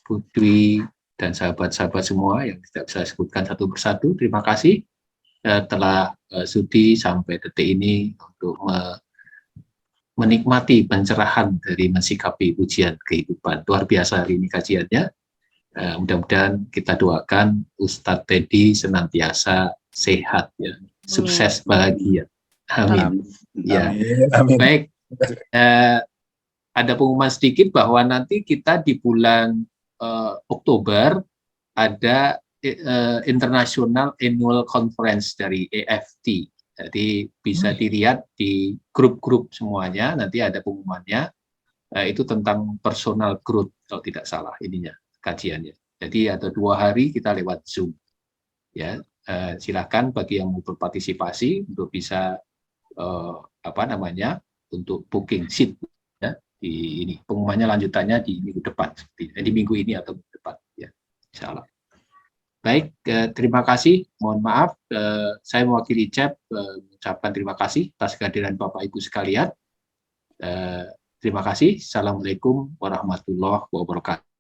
Putri, dan sahabat-sahabat semua yang tidak bisa sebutkan satu persatu. Terima kasih telah sudi sampai detik ini untuk menikmati pencerahan dari mensikapi ujian kehidupan. Luar biasa hari ini kajiannya. Mudah-mudahan kita doakan Ustadz Teddy senantiasa sehat, ya, sukses, bahagia. Amin. Ya. Amin. Baik. Ada pengumuman sedikit bahwa nanti kita di bulan Oktober ada International Annual Conference dari EFT. Jadi bisa dilihat di grup-grup semuanya, nanti ada pengumumannya. Itu tentang personal growth kalau tidak salah ininya kajiannya. Jadi ada 2 hari kita lewat Zoom. Ya, silakan bagi yang mau berpartisipasi untuk bisa untuk booking seat. Di ini pengumumannya lanjutannya di minggu depan, di minggu ini atau minggu depan, ya, insyaallah. Baik, terima kasih. Mohon maaf, saya mewakili CEP mengucapkan terima kasih atas kehadiran Bapak Ibu sekalian. Terima kasih. Assalamualaikum warahmatullahi wabarakatuh.